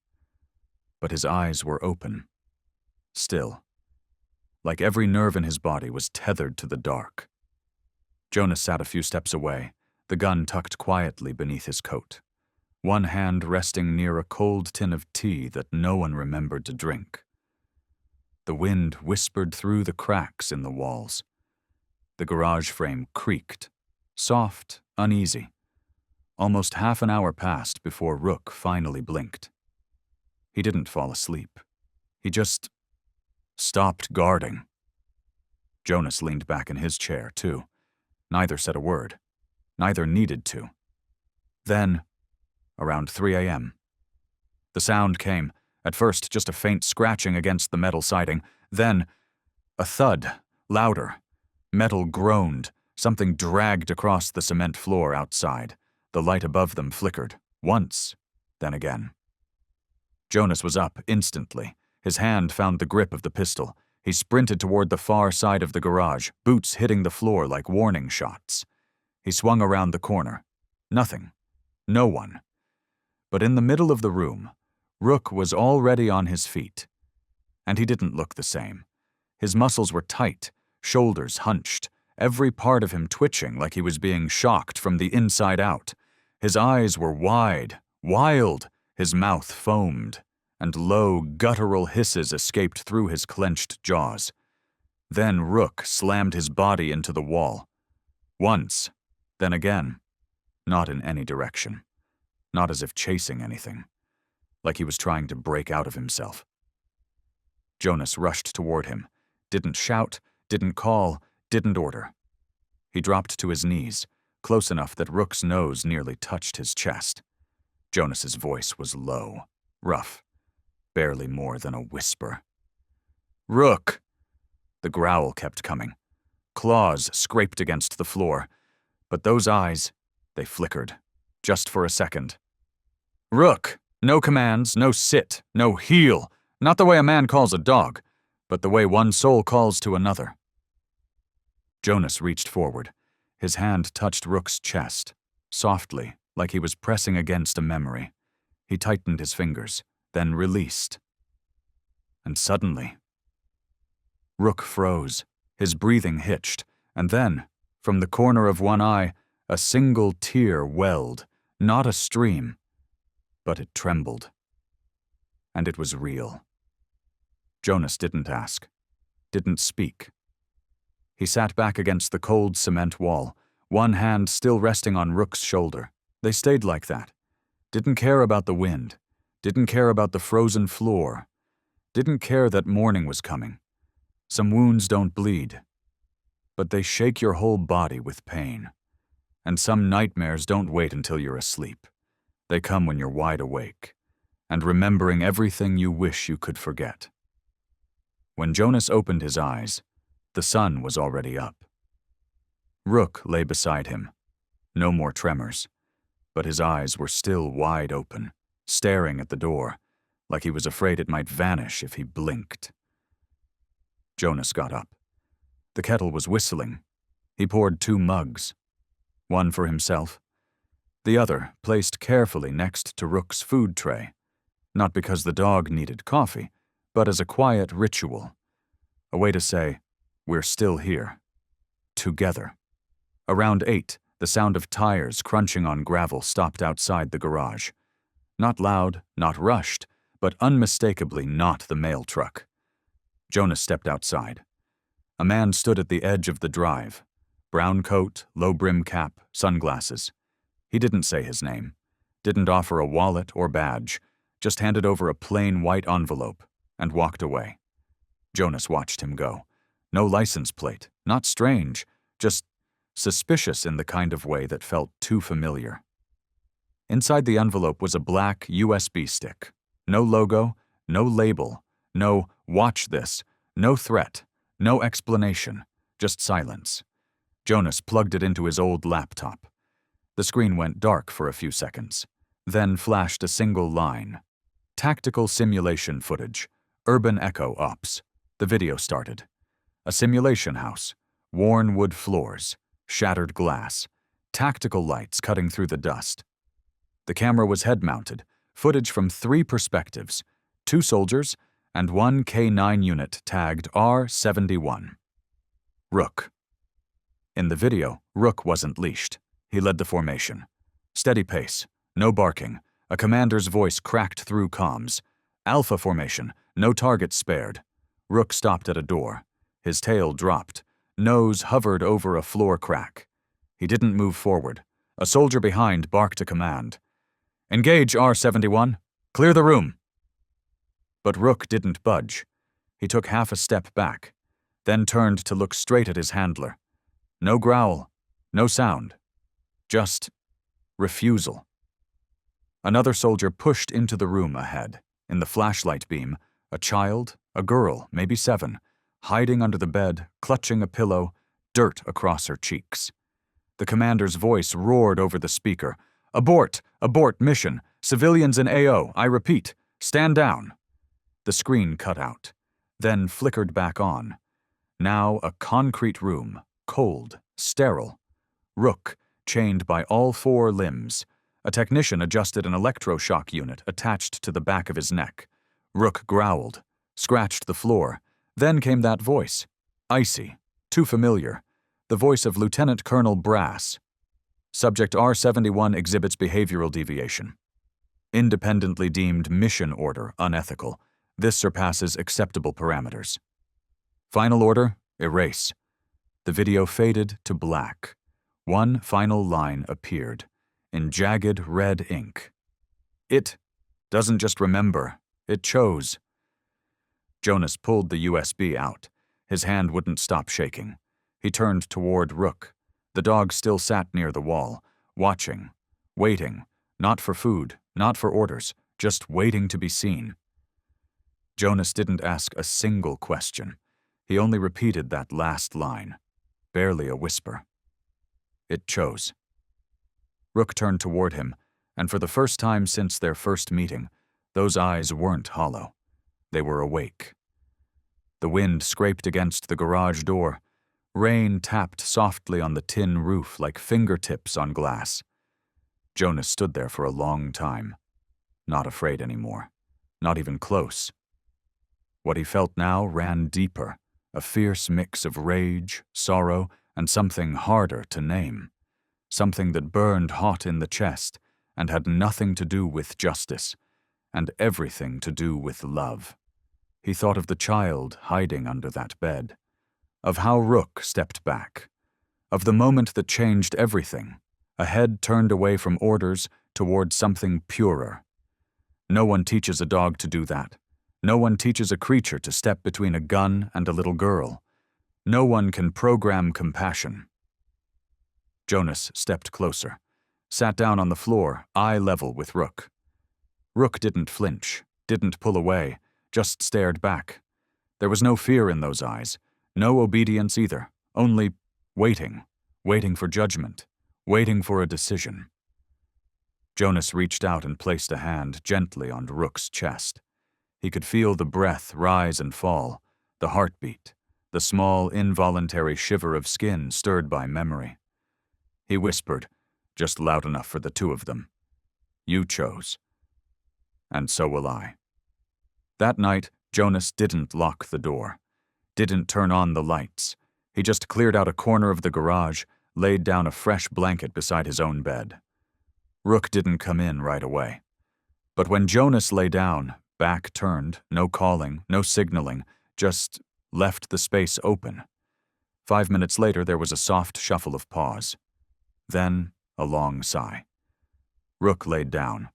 but his eyes were open, still, like every nerve in his body was tethered to the dark. Jonas sat a few steps away, the gun tucked quietly beneath his coat, one hand resting near a cold tin of tea that no one remembered to drink. The wind whispered through the cracks in the walls. The garage frame creaked, soft, uneasy. Almost half an hour passed before Rook finally blinked. He didn't fall asleep. He just stopped guarding. Jonas leaned back in his chair, too. Neither said a word. Neither needed to. Then, around 3 a.m., the sound came, at first just a faint scratching against the metal siding, then a thud, louder. Metal groaned, something dragged across the cement floor outside. The light above them flickered, once, then again. Jonas was up instantly. His hand found the grip of the pistol. He sprinted toward the far side of the garage, boots hitting the floor like warning shots. He swung around the corner. Nothing. No one. But in the middle of the room, Rook was already on his feet. And he didn't look the same. His muscles were tight, shoulders hunched, every part of him twitching like he was being shocked from the inside out. His eyes were wide, wild, his mouth foamed, and low, guttural hisses escaped through his clenched jaws. Then Rook slammed his body into the wall. Once, then again, not in any direction, not as if chasing anything, like he was trying to break out of himself. Jonas rushed toward him, didn't shout, didn't call, didn't order. He dropped to his knees, close enough that Rook's nose nearly touched his chest. Jonas's voice was low, rough, barely more than a whisper. "Rook!" The growl kept coming. Claws scraped against the floor, but those eyes, they flickered, just for a second. "Rook! No commands, no sit, no heel, not the way a man calls a dog, but the way one soul calls to another." Jonas reached forward. His hand touched Rook's chest, softly, like he was pressing against a memory. He tightened his fingers, then released. And suddenly, Rook froze, his breathing hitched, and then, from the corner of one eye, a single tear welled, not a stream, but it trembled. And it was real. Jonas didn't ask, didn't speak. He sat back against the cold cement wall, one hand still resting on Rook's shoulder. They stayed like that. Didn't care about the wind. Didn't care about the frozen floor. Didn't care that morning was coming. Some wounds don't bleed, but they shake your whole body with pain. And some nightmares don't wait until you're asleep. They come when you're wide awake, and remembering everything you wish you could forget. When Jonas opened his eyes, the sun was already up. Rook lay beside him. No more tremors, but his eyes were still wide open, staring at the door, like he was afraid it might vanish if he blinked. Jonas got up. The kettle was whistling. He poured 2 mugs, one for himself, the other placed carefully next to Rook's food tray, not because the dog needed coffee, but as a quiet ritual, a way to say, "We're still here, together." Around 8, the sound of tires crunching on gravel stopped outside the garage. Not loud, not rushed, but unmistakably not the mail truck. Jonas stepped outside. A man stood at the edge of the drive, brown coat, low-brim cap, sunglasses. He didn't say his name, didn't offer a wallet or badge, just handed over a plain white envelope and walked away. Jonas watched him go. No license plate, not strange, just suspicious in the kind of way that felt too familiar. Inside the envelope was a black USB stick. No logo, no label, no "watch this," no threat, no explanation, just silence. Jonas plugged it into his old laptop. The screen went dark for a few seconds, then flashed a single line. Tactical simulation footage. Urban Echo Ops. The video started. A simulation house. Worn wood floors. Shattered glass. Tactical lights cutting through the dust. The camera was head-mounted. Footage from 3 perspectives. 2 soldiers and 1 K9 unit tagged R71. Rook. In the video, Rook wasn't leashed. He led the formation. Steady pace. No barking. A commander's voice cracked through comms. Alpha formation. No targets spared. Rook stopped at a door. His tail dropped. Nose hovered over a floor crack. He didn't move forward. A soldier behind barked a command. "Engage, R71. Clear the room." But Rook didn't budge. He took half a step back, then turned to look straight at his handler. No growl. No sound. Just refusal. Another soldier pushed into the room ahead. In the flashlight beam, a child, a girl, maybe 7, hiding under the bed, clutching a pillow, dirt across her cheeks. The commander's voice roared over the speaker. "Abort! Abort mission! Civilians in AO, I repeat, stand down!" The screen cut out, then flickered back on. Now a concrete room, cold, sterile. Rook, chained by all 4 limbs. A technician adjusted an electroshock unit attached to the back of his neck. Rook growled, scratched the floor. Then came that voice. Icy, too familiar. The voice of Lieutenant Colonel Brass. Subject R71 exhibits behavioral deviation. Independently deemed mission order unethical. This surpasses acceptable parameters. Final order, erase. The video faded to black. One final line appeared, in jagged red ink. It doesn't just remember, it chose. Jonas pulled the USB out. His hand wouldn't stop shaking. He turned toward Rook. The dog still sat near the wall, watching, waiting, not for food, not for orders, just waiting to be seen. Jonas didn't ask a single question. He only repeated that last line, barely a whisper. It chose. Rook turned toward him, and for the first time since their first meeting, those eyes weren't hollow. They were awake. The wind scraped against the garage door. Rain tapped softly on the tin roof like fingertips on glass. Jonas stood there for a long time, not afraid anymore, not even close. What he felt now ran deeper, a fierce mix of rage, sorrow, and something harder to name. Something that burned hot in the chest and had nothing to do with justice, and everything to do with love. He thought of the child hiding under that bed, of how Rook stepped back, of the moment that changed everything, a head turned away from orders toward something purer. No one teaches a dog to do that. No one teaches a creature to step between a gun and a little girl. No one can program compassion. Jonas stepped closer, sat down on the floor, eye level with Rook. Rook didn't flinch, didn't pull away, just stared back. There was no fear in those eyes, no obedience either, only waiting, waiting for judgment, waiting for a decision. Jonas reached out and placed a hand gently on Rook's chest. He could feel the breath rise and fall, the heartbeat, the small, involuntary shiver of skin stirred by memory. He whispered, just loud enough for the 2 of them. "You chose. And so will I." That night, Jonas didn't lock the door, didn't turn on the lights. He just cleared out a corner of the garage, laid down a fresh blanket beside his own bed. Rook didn't come in right away. But when Jonas lay down, back turned, no calling, no signaling, just left the space open. 5 minutes later, there was a soft shuffle of paws. Then, a long sigh. Rook laid down.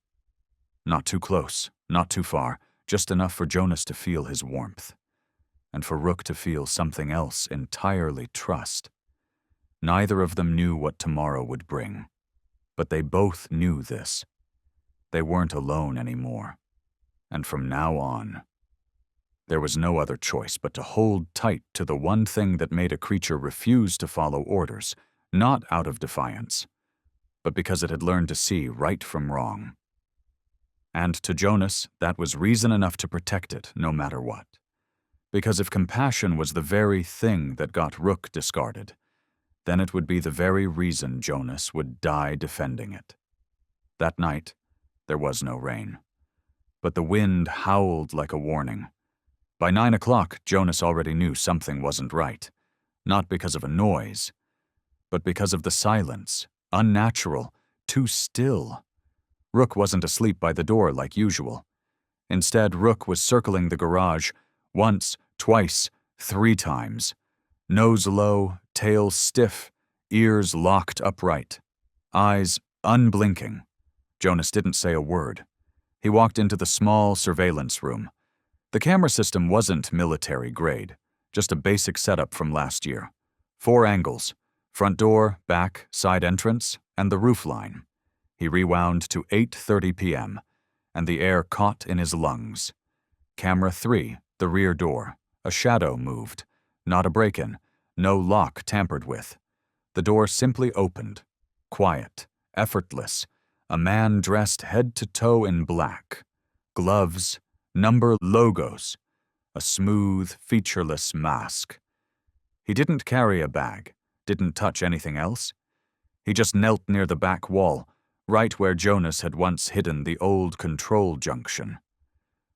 Not too close, not too far, just enough for Jonas to feel his warmth. And for Rook to feel something else entirely trust. Neither of them knew what tomorrow would bring. But they both knew this. They weren't alone anymore. And from now on, there was no other choice but to hold tight to the one thing that made a creature refuse to follow orders, not out of defiance, but because it had learned to see right from wrong. And to Jonas, that was reason enough to protect it, no matter what. Because if compassion was the very thing that got Rook discarded, then it would be the very reason Jonas would die defending it. That night, there was no rain. But the wind howled like a warning. By 9 o'clock, Jonas already knew something wasn't right. Not because of a noise, but because of the silence. Unnatural, too still. Rook wasn't asleep by the door like usual. Instead, Rook was circling the garage, once, twice, 3 times. Nose low, tail stiff, ears locked upright. Eyes unblinking. Jonas didn't say a word. He walked into the small surveillance room. The camera system wasn't military grade, just a basic setup from last year. 4 angles: front door, back, side entrance, and the roof line. He rewound to 8:30 p.m., and the air caught in his lungs. Camera 3, the rear door. A shadow moved. Not a break-in. No lock tampered with. The door simply opened. Quiet, effortless. A man dressed head to toe in black. Gloves, number logos. A smooth, featureless mask. He didn't carry a bag, didn't touch anything else. He just knelt near the back wall, right where Jonas had once hidden the old control junction.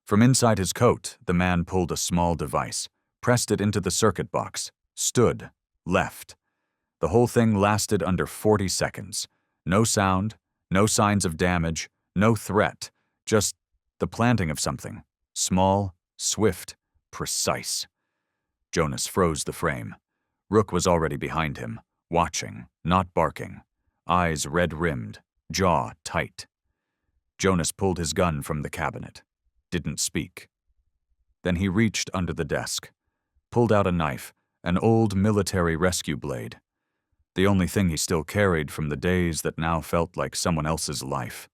From inside his coat, the man pulled a small device, pressed it into the circuit box, stood, left. The whole thing lasted under 40 seconds. No sound, no signs of damage, no threat, just the planting of something. Small, swift, precise. Jonas froze the frame. Rook was already behind him, watching, not barking. Eyes red-rimmed, jaw tight. Jonas pulled his gun from the cabinet. Didn't speak. Then he reached under the desk, pulled out a knife, an old military rescue blade. The only thing he still carried from the days that now felt like someone else's life.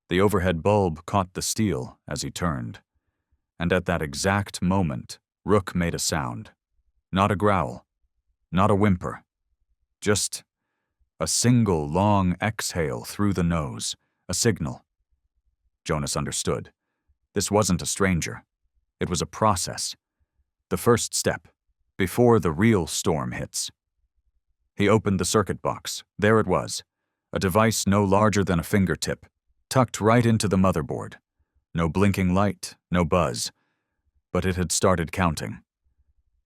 The overhead bulb caught the steel as he turned. And at that exact moment, Rook made a sound. Not a growl, not a whimper. Just a single long exhale through the nose, a signal. Jonas understood. This wasn't a stranger. It was a process. The first step, before the real storm hits. He opened the circuit box. There it was, a device no larger than a fingertip, tucked right into the motherboard. No blinking light, no buzz. But it had started counting.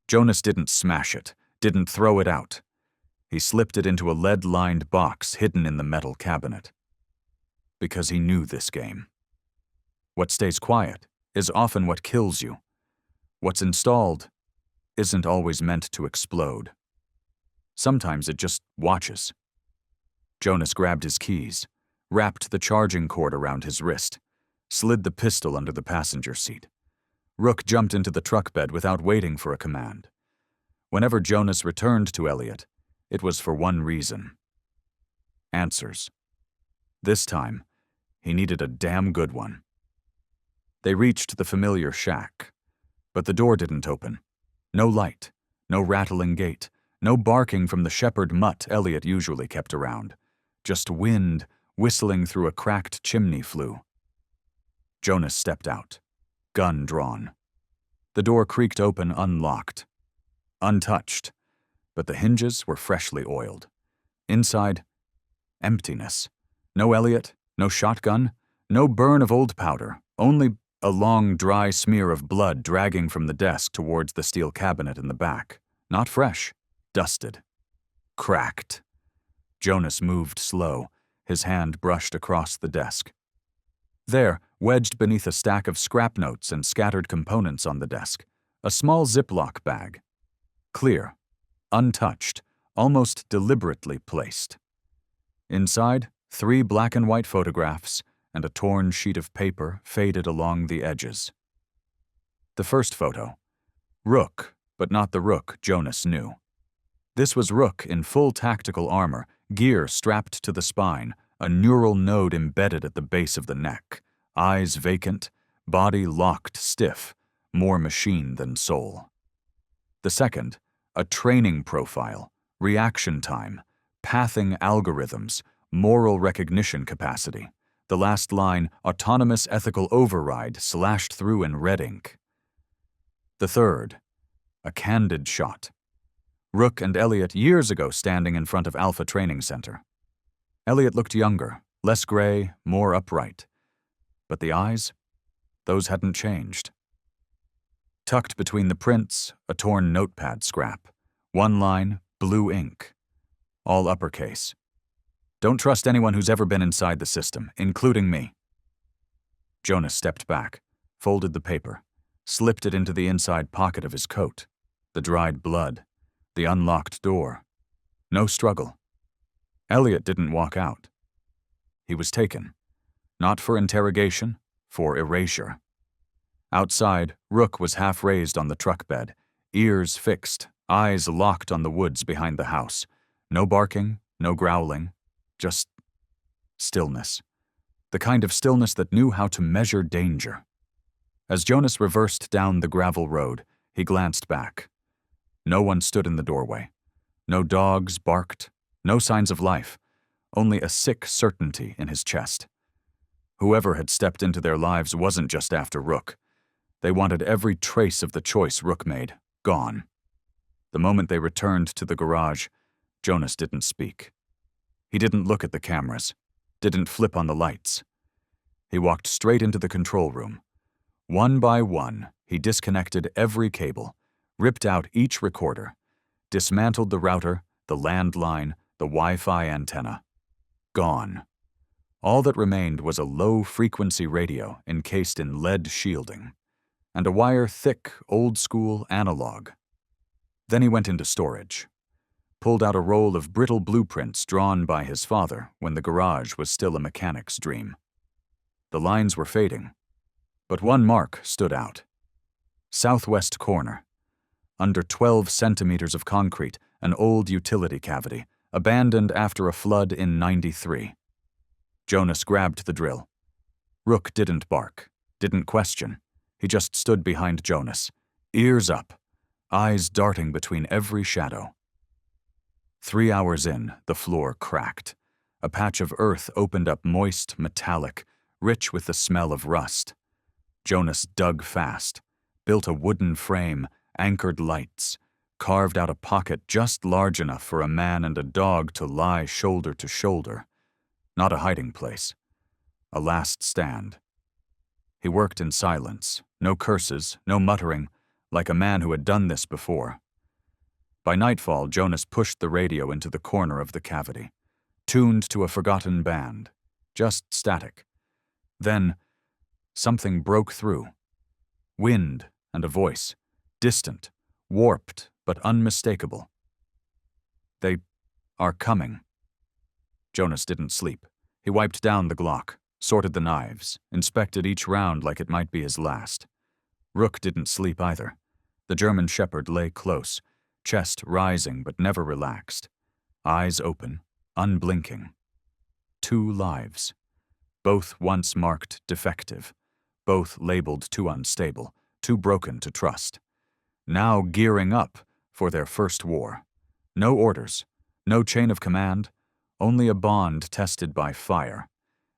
Jonas didn't smash it, didn't throw it out. He slipped it into a lead-lined box hidden in the metal cabinet. Because he knew this game. What stays quiet is often what kills you. What's installed isn't always meant to explode. Sometimes it just watches. Jonas grabbed his keys, wrapped the charging cord around his wrist, slid the pistol under the passenger seat. Rook jumped into the truck bed without waiting for a command. Whenever Jonas returned to Elliot, it was for one reason. Answers. This time, he needed a damn good one. They reached the familiar shack, but the door didn't open. No light, no rattling gate, no barking from the shepherd mutt Elliot usually kept around. Just wind whistling through a cracked chimney flue. Jonas stepped out, gun drawn. The door creaked open unlocked. Untouched, but the hinges were freshly oiled. Inside, emptiness. No Elliot, no shotgun, no burn of old powder, only a long, dry smear of blood dragging from the desk towards the steel cabinet in the back. Not fresh, dusted. Cracked. Jonas moved slow, his hand brushed across the desk. There, wedged beneath a stack of scrap notes and scattered components on the desk, a small Ziploc bag. Clear, untouched, almost deliberately placed. Inside, 3 black and white photographs and a torn sheet of paper faded along the edges. The first photo. Rook, but not the Rook Jonas knew. This was Rook in full tactical armor, gear strapped to the spine, a neural node embedded at the base of the neck, eyes vacant, body locked stiff, more machine than soul. The second, a training profile, reaction time, pathing algorithms, moral recognition capacity, The last line, autonomous ethical override, slashed through in red ink. The third, a candid shot. Rook and Elliot years ago standing in front of Alpha Training Center. Elliot looked younger, less gray, more upright. But the eyes? Those hadn't changed. Tucked between the prints, a torn notepad scrap. One line, blue ink. All uppercase. Don't trust anyone who's ever been inside the system, including me. Jonas stepped back, folded the paper, slipped it into the inside pocket of his coat. The dried blood. The unlocked door. No struggle. Elliot didn't walk out. He was taken. Not for interrogation, for erasure. Outside, Rook was half raised on the truck bed, ears fixed, eyes locked on the woods behind the house. No barking, no growling, just stillness. The kind of stillness that knew how to measure danger. As Jonas reversed down the gravel road, he glanced back. No one stood in the doorway. No dogs barked, no signs of life, only a sick certainty in his chest. Whoever had stepped into their lives wasn't just after Rook. They wanted every trace of the choice Rook made, gone. The moment they returned to the garage, Jonas didn't speak. He didn't look at the cameras, didn't flip on the lights. He walked straight into the control room. One by one, he disconnected every cable, ripped out each recorder, dismantled the router, the landline, the Wi-Fi antenna. Gone. All that remained was a low-frequency radio encased in lead shielding, and a wire-thick, old-school analog. Then he went into storage, pulled out a roll of brittle blueprints drawn by his father when the garage was still a mechanic's dream. The lines were fading, but one mark stood out. Southwest corner. Under 12 centimeters of concrete, an old utility cavity, abandoned after a flood in '93. Jonas grabbed the drill. Rook didn't bark, didn't question. He just stood behind Jonas, ears up, eyes darting between every shadow. 3 hours in, the floor cracked. A patch of earth opened up moist, metallic, rich with the smell of rust. Jonas dug fast, built a wooden frame, anchored lights, carved out a pocket just large enough for a man and a dog to lie shoulder to shoulder. Not a hiding place. A last stand. He worked in silence, no curses, no muttering, like a man who had done this before. By nightfall, Jonas pushed the radio into the corner of the cavity, tuned to a forgotten band, just static. Then, something broke through. Wind and a voice, distant, warped, but unmistakable. They are coming. Jonas didn't sleep. He wiped down the Glock, sorted the knives, inspected each round like it might be his last. Rook didn't sleep either. The German shepherd lay close, chest rising but never relaxed, eyes open, unblinking. 2 lives. Both once marked defective, both labeled too unstable, too broken to trust. Now gearing up for their first war. No orders, no chain of command, only a bond tested by fire,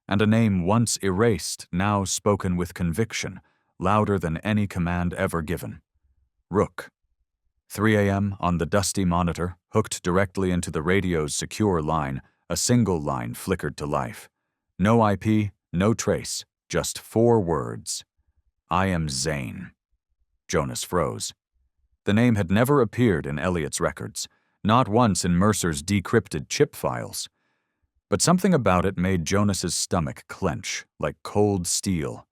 and a name once erased now spoken with conviction, louder than any command ever given. Rook. 3 a.m. on the dusty monitor, hooked directly into the radio's secure line, a single line flickered to life. No IP, no trace, just 4 words. I am Zane. Jonas froze. The name had never appeared in Elliot's records, not once in Mercer's decrypted chip files. But something about it made Jonas's stomach clench, like cold steel.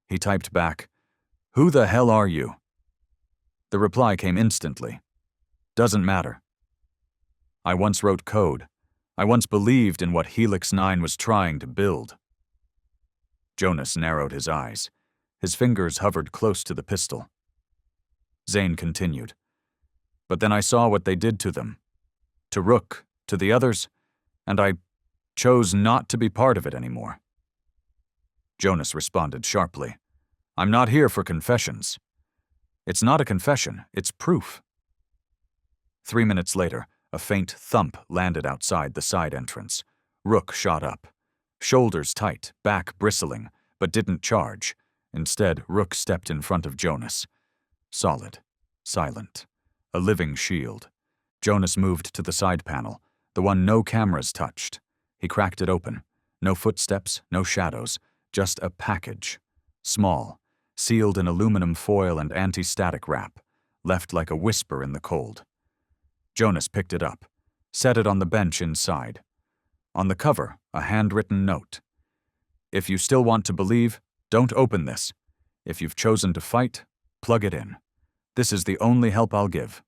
He typed back, "Who the hell are you?" The reply came instantly. "Doesn't matter. I once wrote code. I once believed in what Helix 9 was trying to build." Jonas narrowed his eyes. His fingers hovered close to the pistol. Zane continued. "But then I saw what they did to them. To Rook, to the others, and I chose not to be part of it anymore." Jonas responded sharply. "I'm not here for confessions." "It's not a confession, it's proof." 3 minutes later, a faint thump landed outside the side entrance. Rook shot up. shoulders tight, back bristling, but didn't charge. Instead, Rook stepped in front of Jonas. Solid, silent, a living shield. Jonas moved to the side panel, the one no cameras touched. He cracked it open. No footsteps, no shadows, just a package. Small, sealed in aluminum foil and anti-static wrap, left like a whisper in the cold. Jonas picked it up, set it on the bench inside. On the cover, a handwritten note. If you still want to believe, don't open this. If you've chosen to fight, plug it in. This is the only help I'll give.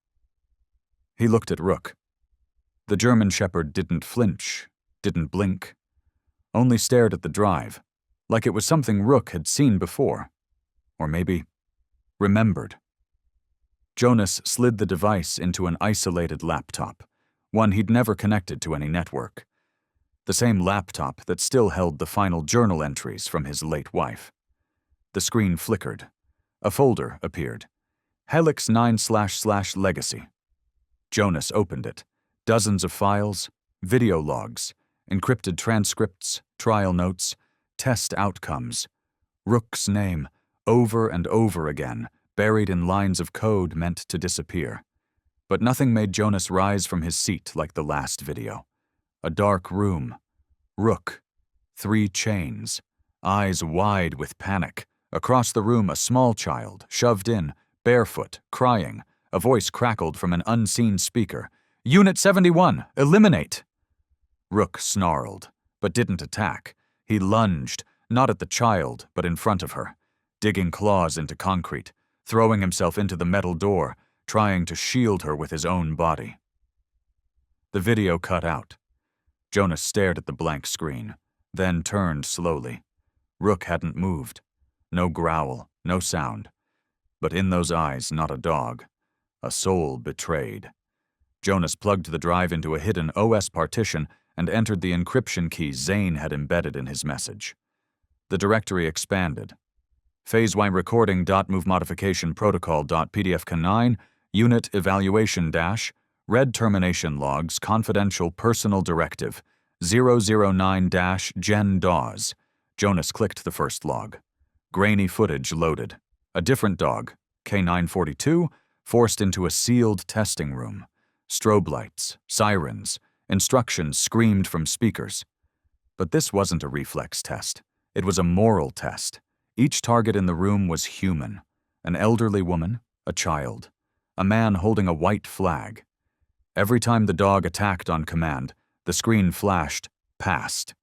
He looked at Rook. The German Shepherd didn't flinch, didn't blink, only stared at the drive, like it was something Rook had seen before, or maybe remembered. Jonas slid the device into an isolated laptop, one he'd never connected to any network. The same laptop that still held the final journal entries from his late wife. The screen flickered. A folder appeared. Helix 9//Legacy. Jonas opened it. Dozens of files, video logs, encrypted transcripts, trial notes, test outcomes. Rook's name, over and over again, buried in lines of code meant to disappear. But nothing made Jonas rise from his seat like the last video. A dark room. Rook. 3 chains. Eyes wide with panic. Across the room, a small child, shoved in, barefoot, crying. A voice crackled from an unseen speaker. Unit 71, eliminate! Rook snarled, but didn't attack. He lunged, not at the child, but in front of her, digging claws into concrete, throwing himself into the metal door, trying to shield her with his own body. The video cut out. Jonas stared at the blank screen, then turned slowly. Rook hadn't moved. No growl, no sound. But in those eyes, not a dog. A soul betrayed. Jonas plugged the drive into a hidden OS partition and entered the encryption key Zane had embedded in his message. The directory expanded. Phase Y recording .movemodification protocol.pdf-9, unit evaluation dash, red termination logs, confidential personal directive, 009-gen DAWs. Jonas clicked the first log. Grainy footage loaded. A different dog, K942, forced into a sealed testing room. Strobe lights, sirens, instructions screamed from speakers. But this wasn't a reflex test. It was a moral test. Each target in the room was human. An elderly woman, a child, a man holding a white flag. Every time the dog attacked on command, the screen flashed, passed.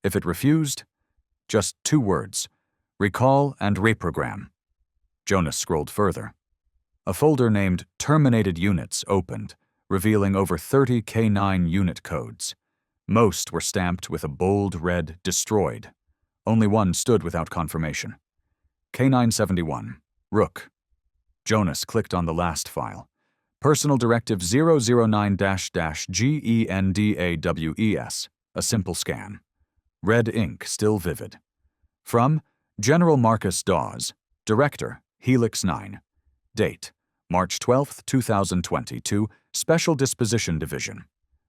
If it refused, just 2 words, recall and reprogram. Jonas scrolled further. A folder named Terminated Units opened, revealing over 30 K9 unit codes. Most were stamped with a bold red destroyed. Only one stood without confirmation. K971, Rook. Jonas clicked on the last file. Personal Directive 009-GENDAWES, a simple scan. Red ink still vivid. From General Marcus Dawes, Director, Helix 9. Date, March 12, 2022, Special Disposition Division.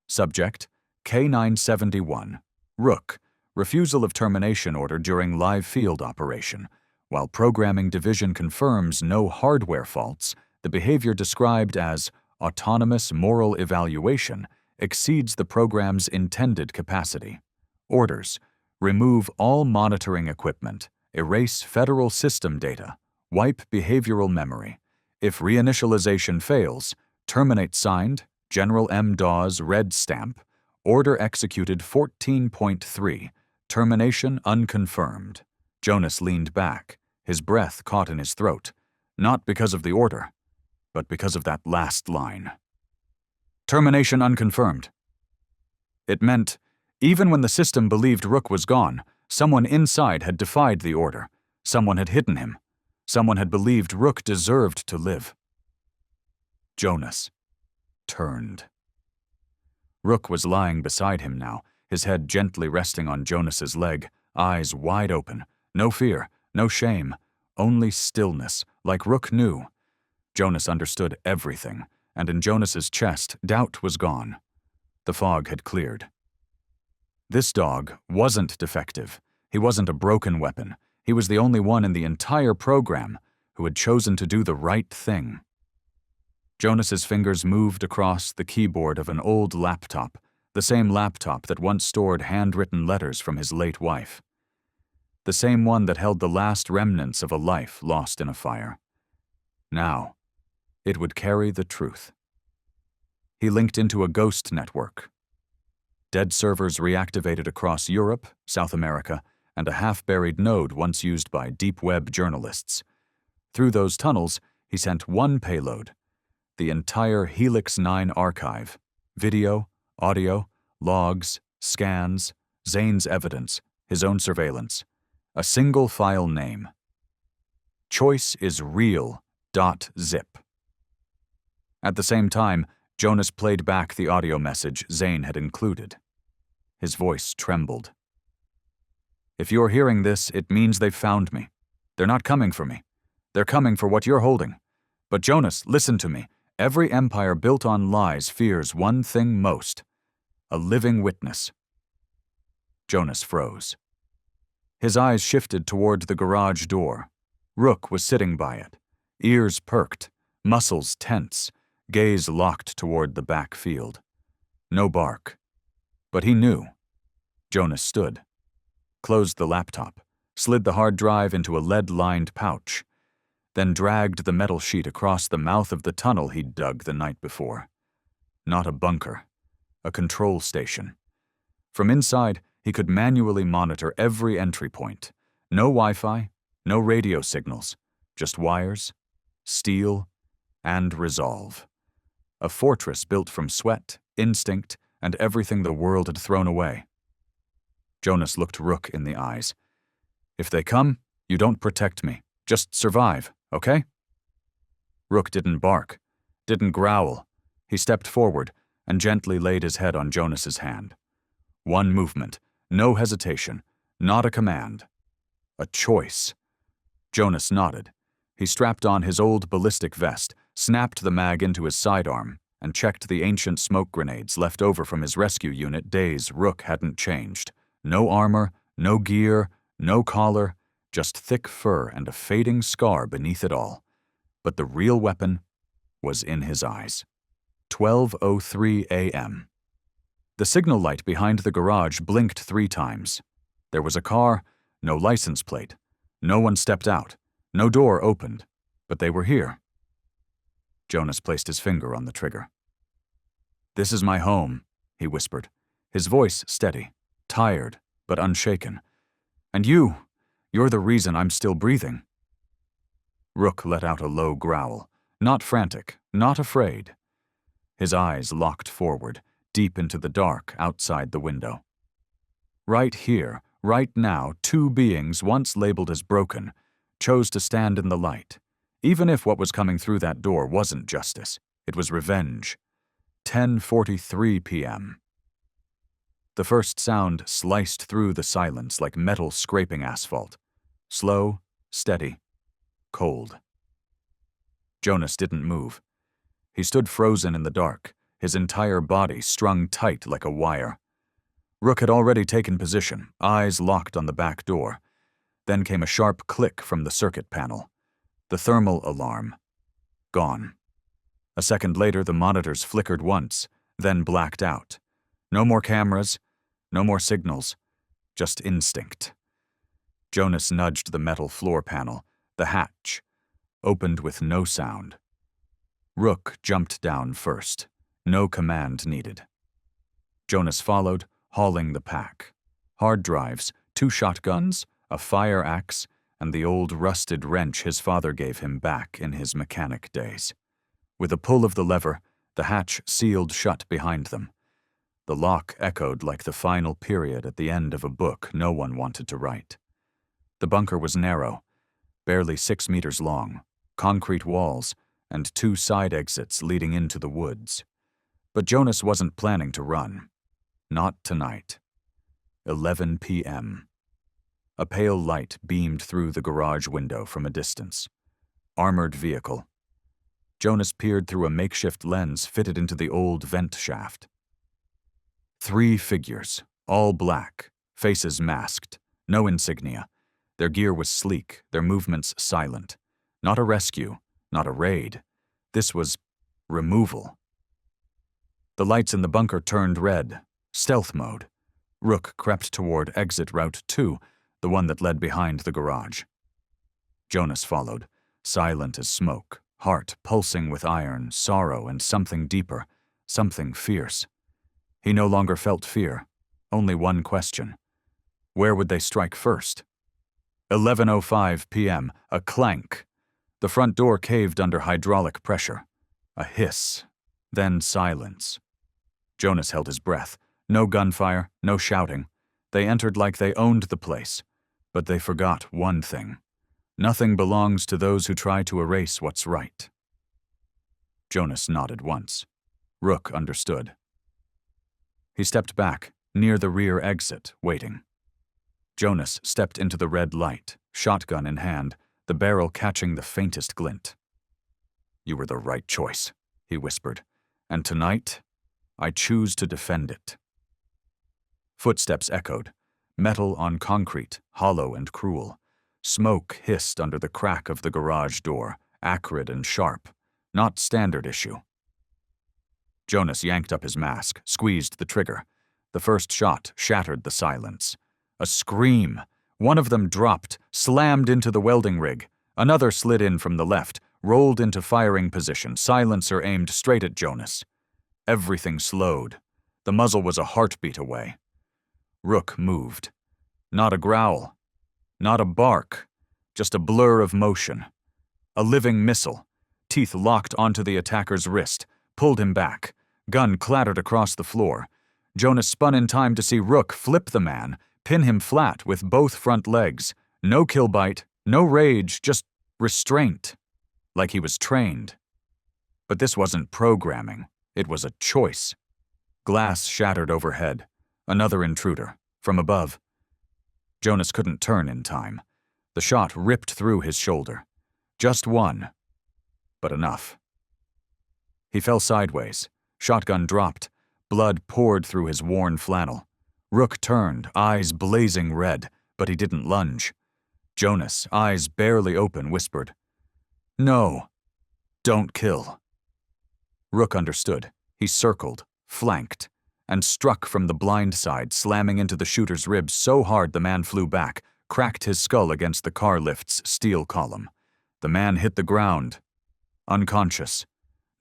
Subject, K971. Rook, refusal of termination order during live field operation. While Programming Division confirms no hardware faults, the behavior described as autonomous moral evaluation exceeds the program's intended capacity. Orders: remove all monitoring equipment, erase federal system data, wipe behavioral memory. If reinitialization fails, terminate signed, General M. Dawes red stamp, order executed 14.3, termination unconfirmed. Jonas leaned back, his breath caught in his throat, not because of the order, but because of that last line. Termination unconfirmed. It meant, even when the system believed Rook was gone, someone inside had defied the order. Someone had hidden him. Someone had believed Rook deserved to live. Jonas turned. Rook was lying beside him now, his head gently resting on Jonas's leg, eyes wide open. No fear, no shame, only stillness, like Rook knew. Jonas understood everything, and in Jonas's chest, doubt was gone. The fog had cleared. This dog wasn't defective. He wasn't a broken weapon. He was the only one in the entire program who had chosen to do the right thing. Jonas's fingers moved across the keyboard of an old laptop, the same laptop that once stored handwritten letters from his late wife. The same one that held the last remnants of a life lost in a fire. Now, it would carry the truth. He linked into a ghost network. Dead servers reactivated across Europe, South America, and a half-buried node once used by deep web journalists. Through those tunnels, he sent one payload: the entire Helix 9 archive, video, audio, logs, scans, Zane's evidence, his own surveillance. A single file name. choiceisreal.zip. At the same time, Jonas played back the audio message Zane had included. His voice trembled. If you're hearing this, it means they've found me. They're not coming for me. They're coming for what you're holding. But Jonas, listen to me. Every empire built on lies fears one thing most: a living witness. Jonas froze. His eyes shifted toward the garage door. Rook was sitting by it, ears perked, muscles tense, gaze locked toward the back field. No bark. But he knew. Jonas stood, closed the laptop, slid the hard drive into a lead-lined pouch, then dragged the metal sheet across the mouth of the tunnel he'd dug the night before. Not a bunker, a control station. From inside, he could manually monitor every entry point. No Wi-Fi, no radio signals, just wires, steel, and resolve. A fortress built from sweat, instinct, and everything the world had thrown away. Jonas looked Rook in the eyes. If they come, you don't protect me. Just survive, okay? Rook didn't bark, didn't growl. He stepped forward and gently laid his head on Jonas's hand. One movement, no hesitation, not a command. A choice. Jonas nodded. He strapped on his old ballistic vest, snapped the mag into his sidearm, and checked the ancient smoke grenades left over from his rescue unit days Rook hadn't changed. No armor, no gear, no collar, just thick fur and a fading scar beneath it all. But the real weapon was in his eyes. 12:03 a.m. The signal light behind the garage blinked 3 times. There was a car, no license plate. No one stepped out. No door opened. But they were here. Jonas placed his finger on the trigger. "This is my home," he whispered, his voice steady, tired but unshaken. "And you're the reason I'm still breathing." Rook let out a low growl, not frantic, not afraid. His eyes locked forward, deep into the dark outside the window. Right here, right now, 2 beings once labeled as broken chose to stand in the light, even if what was coming through that door wasn't justice. It was revenge. 10:43 p.m. The first sound sliced through the silence like metal scraping asphalt. Slow, steady, cold. Jonas didn't move. He stood frozen in the dark, his entire body strung tight like a wire. Rook had already taken position, eyes locked on the back door. Then came a sharp click from the circuit panel. The thermal alarm. Gone. A second later, the monitors flickered once, then blacked out. No more cameras, no more signals, just instinct. Jonas nudged the metal floor panel, the hatch, opened with no sound. Rook jumped down first, no command needed. Jonas followed, hauling the pack. Hard drives, 2 shotguns, a fire axe, and the old rusted wrench his father gave him back in his mechanic days. With a pull of the lever, the hatch sealed shut behind them. The lock echoed like the final period at the end of a book no one wanted to write. The bunker was narrow, barely 6 meters long, concrete walls, and 2 side exits leading into the woods. But Jonas wasn't planning to run. Not tonight. 11 p.m. A pale light beamed through the garage window from a distance. Armored vehicle. Jonas peered through a makeshift lens fitted into the old vent shaft. 3 figures, All black, faces masked, no insignia. Their gear was sleek, their movements silent. Not a rescue, not a raid. This was removal. The lights in the bunker turned red. Stealth mode. Rook crept toward exit route 2, the one that led behind the garage. Jonas followed, silent as smoke, heart pulsing with iron, sorrow, and something deeper, something fierce. He no longer felt fear, only one question. Where would they strike first? 11:05 p.m., a clank. The front door caved under hydraulic pressure. A hiss, then silence. Jonas held his breath. No gunfire, no shouting. They entered like they owned the place. But they forgot one thing. Nothing belongs to those who try to erase what's right. Jonas nodded once. Rook understood. He stepped back, near the rear exit, waiting. Jonas stepped into the red light, shotgun in hand, the barrel catching the faintest glint. "You were the right choice," he whispered, "and tonight, I choose to defend it." Footsteps echoed, metal on concrete, hollow and cruel. Smoke hissed under the crack of the garage door, acrid and sharp, not standard issue. Jonas yanked up his mask, squeezed the trigger. The first shot shattered the silence. A scream. One of them dropped, slammed into the welding rig. Another slid in from the left, rolled into firing position, silencer aimed straight at Jonas. Everything slowed. The muzzle was a heartbeat away. Rook moved. Not a growl. Not a bark. Just a blur of motion. A living missile. Teeth locked onto the attacker's wrist, pulled him back. Gun clattered across the floor. Jonas spun in time to see Rook flip the man, pin him flat with both front legs. No kill bite, no rage, just restraint. Like he was trained. But this wasn't programming. It was a choice. Glass shattered overhead. Another intruder. From above. Jonas couldn't turn in time. The shot ripped through his shoulder. Just one. But enough. He fell sideways. Shotgun dropped. Blood poured through his worn flannel. Rook turned, eyes blazing red, but he didn't lunge. Jonas, eyes barely open, whispered, "No. Don't kill." Rook understood. He circled, flanked, and struck from the blind side, slamming into the shooter's ribs so hard the man flew back, cracked his skull against the car lift's steel column. The man hit the ground, unconscious.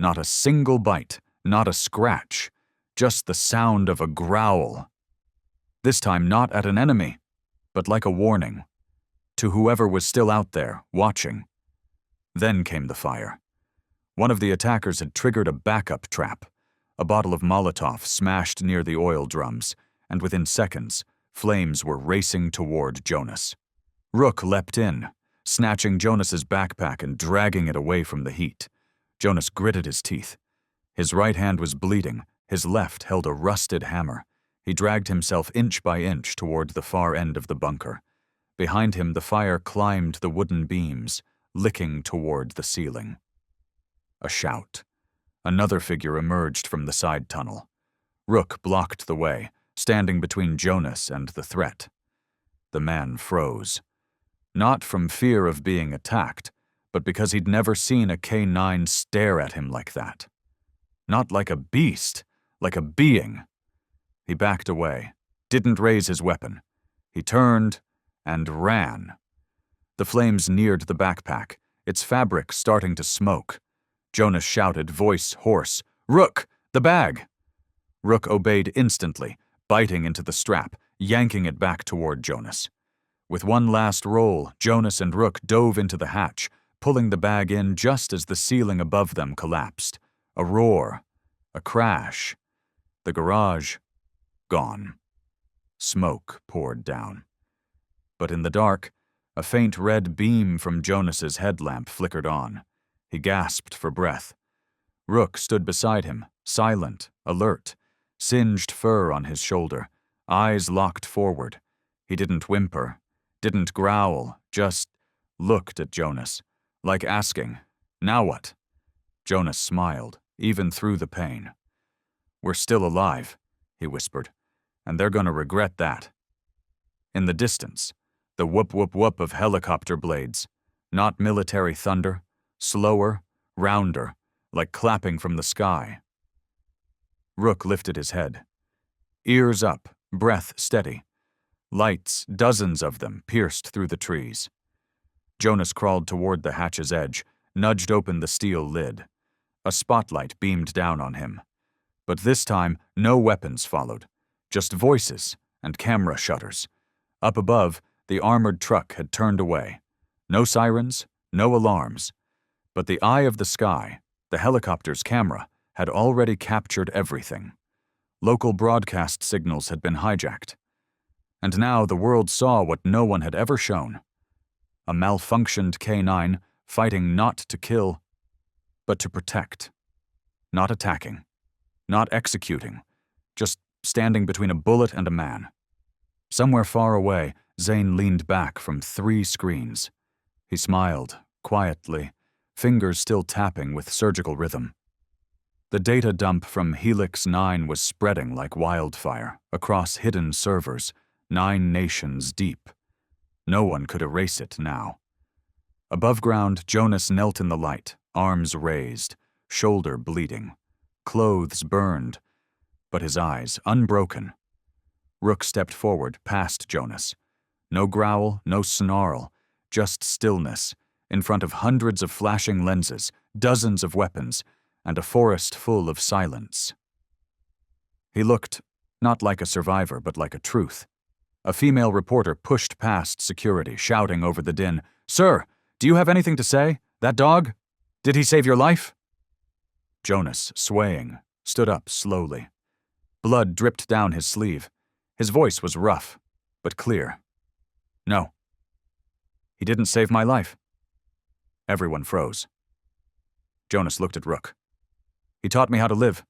Not a single bite, not a scratch, just the sound of a growl. This time not at an enemy, but like a warning. To whoever was still out there, watching. Then came the fire. One of the attackers had triggered a backup trap. A bottle of Molotov smashed near the oil drums, and within seconds, flames were racing toward Jonas. Rook leapt in, snatching Jonas's backpack and dragging it away from the heat. Jonas gritted his teeth. His right hand was bleeding, his left held a rusted hammer. He dragged himself inch by inch toward the far end of the bunker. Behind him, the fire climbed the wooden beams, licking toward the ceiling. A shout. Another figure emerged from the side tunnel. Rook blocked the way, standing between Jonas and the threat. The man froze. Not from fear of being attacked, but because he'd never seen a K9 stare at him like that. Not like a beast, like a being. He backed away, didn't raise his weapon. He turned and ran. The flames neared the backpack, its fabric starting to smoke. Jonas shouted, voice hoarse, "Rook, the bag!" Rook obeyed instantly, biting into the strap, yanking it back toward Jonas. With one last roll, Jonas and Rook dove into the hatch, pulling the bag in just as the ceiling above them collapsed. A roar, a crash. The garage, gone. Smoke poured down. But in the dark, a faint red beam from Jonas's headlamp flickered on. He gasped for breath. Rook stood beside him, silent, alert, singed fur on his shoulder, eyes locked forward. He didn't whimper, didn't growl, just looked at Jonas, like asking, "Now what?" Jonas smiled, even through the pain. "We're still alive," he whispered, and they're gonna regret that. In the distance, the whoop-whoop-whoop of helicopter blades, not military thunder, slower, rounder, like clapping from the sky. Rook lifted his head. Ears up, breath steady. Lights, dozens of them, pierced through the trees. Jonas crawled toward the hatch's edge, nudged open the steel lid. A spotlight beamed down on him. But this time, no weapons followed, just voices and camera shutters. Up above, the armored truck had turned away. No sirens, no alarms. But the eye of the sky, the helicopter's camera, had already captured everything. Local broadcast signals had been hijacked. And now the world saw what no one had ever shown. A malfunctioned K-9 fighting not to kill, but to protect. Not attacking. Not executing. Just standing between a bullet and a man. Somewhere far away, Zane leaned back from 3 screens. He smiled, quietly, fingers still tapping with surgical rhythm. The data dump from Helix 9 was spreading like wildfire across hidden servers, 9 nations deep. No one could erase it now. Above ground, Jonas knelt in the light, arms raised, shoulder bleeding, clothes burned, but his eyes unbroken. Rook stepped forward past Jonas. No growl, no snarl, just stillness, in front of hundreds of flashing lenses, dozens of weapons, and a forest full of silence. He looked, not like a survivor, but like a truth. A female reporter pushed past security, shouting over the din, "Sir, do you have anything to say? That dog? Did he save your life?" Jonas, swaying, stood up slowly. Blood dripped down his sleeve. His voice was rough, but clear. "No. He didn't save my life." Everyone froze. Jonas looked at Rook. "He taught me how to live."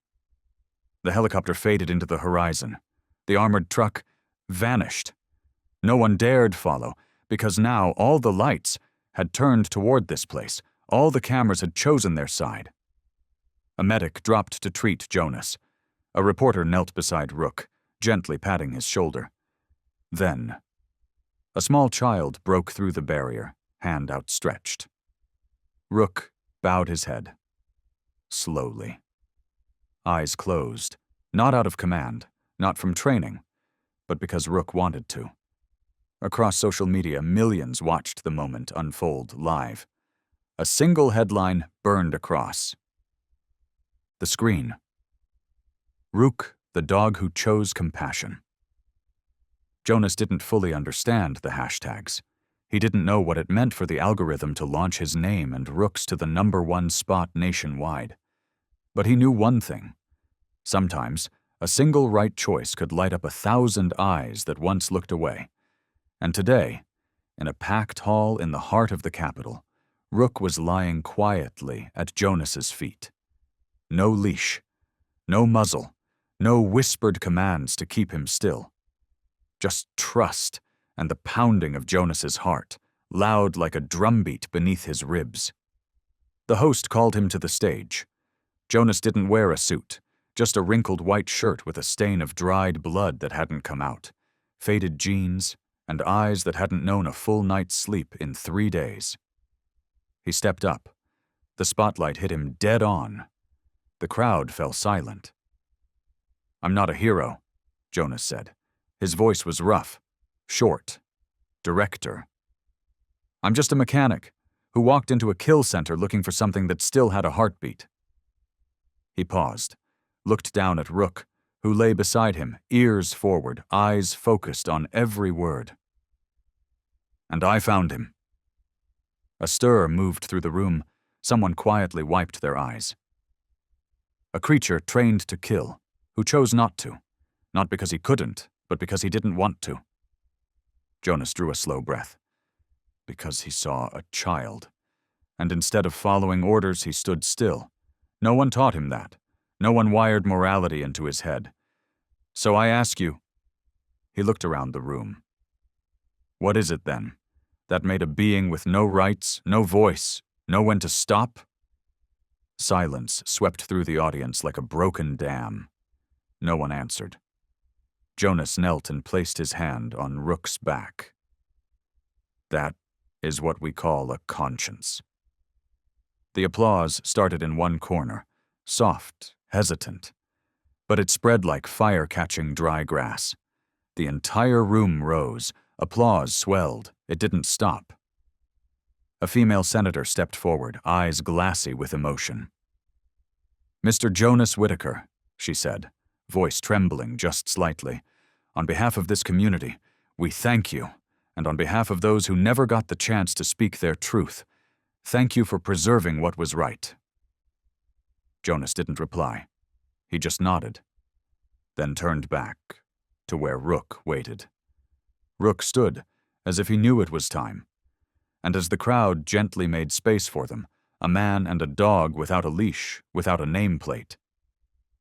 The helicopter faded into the horizon. The armored truck vanished. No one dared follow, because now all the lights had turned toward this place. All the cameras had chosen their side. A medic dropped to treat Jonas. A reporter knelt beside Rook, gently patting his shoulder. Then, a small child broke through the barrier, hand outstretched. Rook bowed his head. Slowly. Eyes closed, not out of command, not from training, but because Rook wanted to. Across social media, millions watched the moment unfold live. A single headline burned across. The screen. Rook, the dog who chose compassion. Jonas didn't fully understand the hashtags. He didn't know what it meant for the algorithm to launch his name and Rook's to the #1 spot nationwide. But he knew one thing. Sometimes, a single right choice could light up 1,000 eyes that once looked away. And today, in a packed hall in the heart of the capital, Rook was lying quietly at Jonas's feet. No leash, no muzzle, no whispered commands to keep him still. Just trust and the pounding of Jonas's heart, loud like a drumbeat beneath his ribs. The host called him to the stage. Jonas didn't wear a suit, just a wrinkled white shirt with a stain of dried blood that hadn't come out, faded jeans, and eyes that hadn't known a full night's sleep in 3 days. He stepped up. The spotlight hit him dead on. The crowd fell silent. "I'm not a hero," Jonas said. His voice was rough, short, director. "I'm just a mechanic who walked into a kill center looking for something that still had a heartbeat." He paused, looked down at Rook, who lay beside him, ears forward, eyes focused on every word. "And I found him." A stir moved through the room. Someone quietly wiped their eyes. A creature trained to kill, who chose not to, not because he couldn't, but because he didn't want to. Jonas drew a slow breath. Because he saw a child. And instead of following orders, he stood still. No one taught him that. No one wired morality into his head. "So I ask you," he looked around the room, "what is it then, that made a being with no rights, no voice, know when to stop?" Silence swept through the audience like a broken dam. No one answered. Jonas knelt and placed his hand on Rook's back. That is what we call a conscience. The applause started in one corner, soft, hesitant, but it spread like fire catching dry grass. The entire room rose, applause swelled, it didn't stop. A female senator stepped forward, eyes glassy with emotion. "Mr. Jonas Whitaker," she said, voice trembling just slightly, "on behalf of this community, we thank you, and on behalf of those who never got the chance to speak their truth, thank you for preserving what was right." Jonas didn't reply. He just nodded, then turned back to where Rook waited. Rook stood, as if he knew it was time, and as the crowd gently made space for them, a man and a dog without a leash, without a nameplate.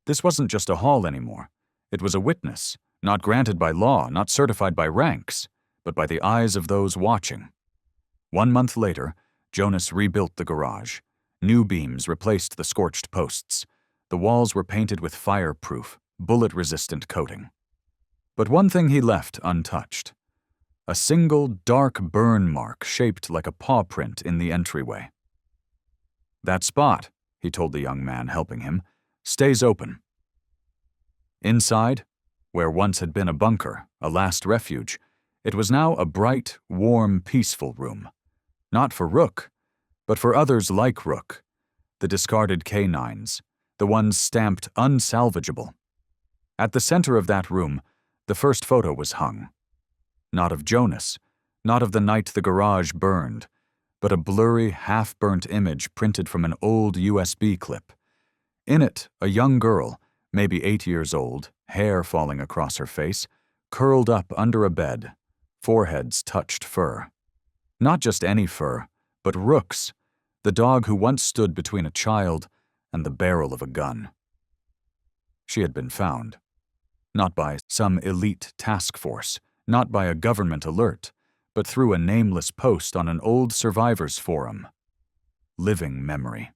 This wasn't just a hall anymore. It was a witness, not granted by law, not certified by ranks, but by the eyes of those watching. 1 month later, Jonas rebuilt the garage. New beams replaced the scorched posts. The walls were painted with fireproof, bullet-resistant coating. But one thing he left untouched: a single dark burn mark shaped like a paw print in the entryway. "That spot," he told the young man helping him, "stays open." Inside, where once had been a bunker, a last refuge, it was now a bright, warm, peaceful room. Not for Rook, but for others like Rook, the discarded canines, the ones stamped unsalvageable. At the center of that room, the first photo was hung. Not of Jonas, not of the night the garage burned, but a blurry, half-burnt image printed from an old USB clip. In it, a young girl, maybe 8 years old, hair falling across her face, curled up under a bed, foreheads touched fur. Not just any fur, but Rook's, the dog who once stood between a child and the barrel of a gun. She had been found. Not by some elite task force, not by a government alert, but through a nameless post on an old survivors forum. Living memory.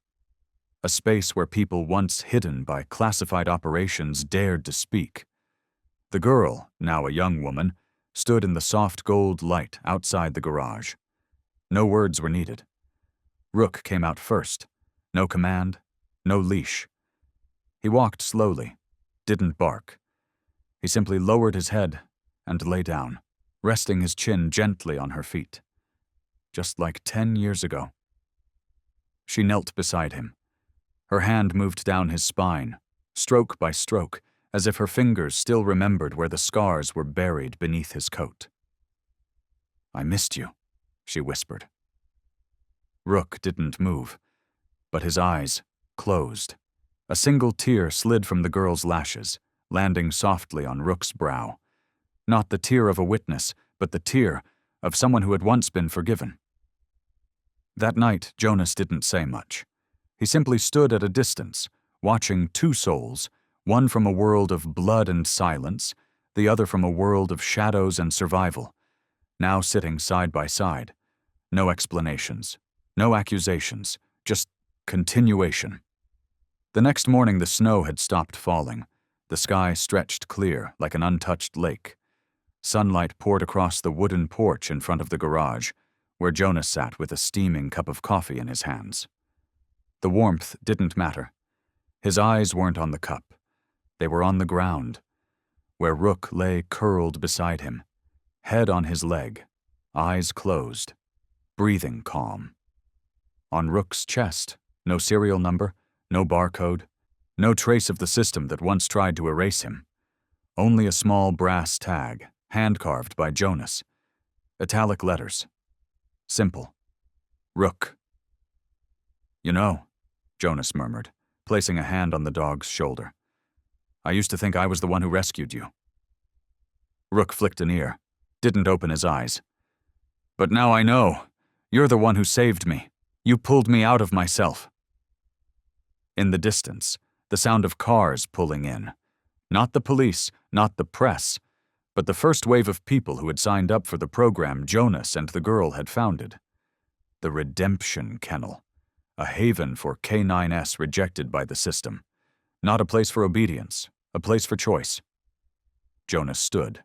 A space where people once hidden by classified operations dared to speak. The girl, now a young woman, stood in the soft gold light outside the garage. No words were needed. Rook came out first. No command, no leash. He walked slowly, didn't bark. He simply lowered his head and lay down, resting his chin gently on her feet. Just like 10 years ago. She knelt beside him. Her hand moved down his spine, stroke by stroke, as if her fingers still remembered where the scars were buried beneath his coat. "I missed you," she whispered. Rook didn't move, but his eyes closed. A single tear slid from the girl's lashes, landing softly on Rook's brow. Not the tear of a witness, but the tear of someone who had once been forgiven. That night, Jonas didn't say much. He simply stood at a distance, watching two souls, one from a world of blood and silence, the other from a world of shadows and survival, now sitting side by side. No explanations, no accusations, just continuation. The next morning the snow had stopped falling. The sky stretched clear like an untouched lake. Sunlight poured across the wooden porch in front of the garage, where Jonas sat with a steaming cup of coffee in his hands. The warmth didn't matter. His eyes weren't on the cup. They were on the ground, where Rook lay curled beside him, head on his leg, eyes closed, breathing calm. On Rook's chest, no serial number, no barcode, no trace of the system that once tried to erase him. Only a small brass tag, hand-carved by Jonas. Italic letters. Simple. Rook. "You know," Jonas murmured, placing a hand on the dog's shoulder, "I used to think I was the one who rescued you." Rook flicked an ear, didn't open his eyes. "But now I know. You're the one who saved me. You pulled me out of myself." In the distance, the sound of cars pulling in. Not the police, not the press, but the first wave of people who had signed up for the program Jonas and the girl had founded. The Redemption Kennel, a haven for K9S rejected by the system. Not a place for obedience, a place for choice. Jonas stood,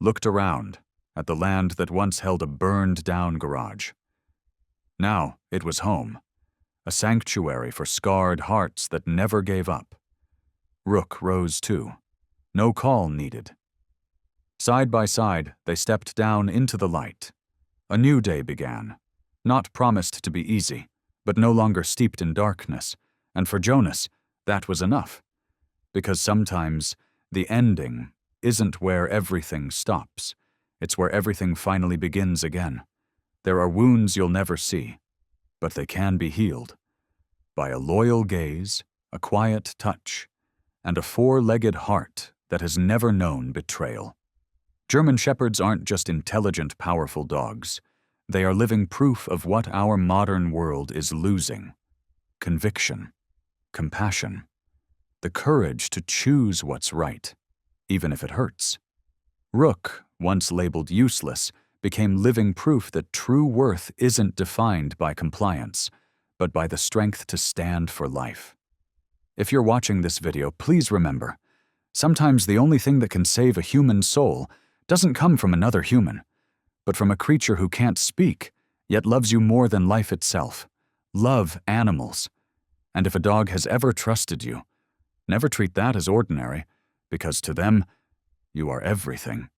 looked around at the land that once held a burned-down garage. Now it was home, a sanctuary for scarred hearts that never gave up. Rook rose too. No call needed. Side by side, they stepped down into the light. A new day began, not promised to be easy, but no longer steeped in darkness, and for Jonas, that was enough. Because sometimes the ending isn't where everything stops. It's where everything finally begins again. There are wounds you'll never see, but they can be healed. By a loyal gaze, a quiet touch, and a four-legged heart that has never known betrayal. German Shepherds aren't just intelligent, powerful dogs. They are living proof of what our modern world is losing: conviction, compassion, the courage to choose what's right, even if it hurts. Rook, once labeled useless, became living proof that true worth isn't defined by compliance, but by the strength to stand for life. If you're watching this video, please remember, sometimes the only thing that can save a human soul doesn't come from another human, but from a creature who can't speak, yet loves you more than life itself. Love animals. And if a dog has ever trusted you, never treat that as ordinary, because to them, you are everything.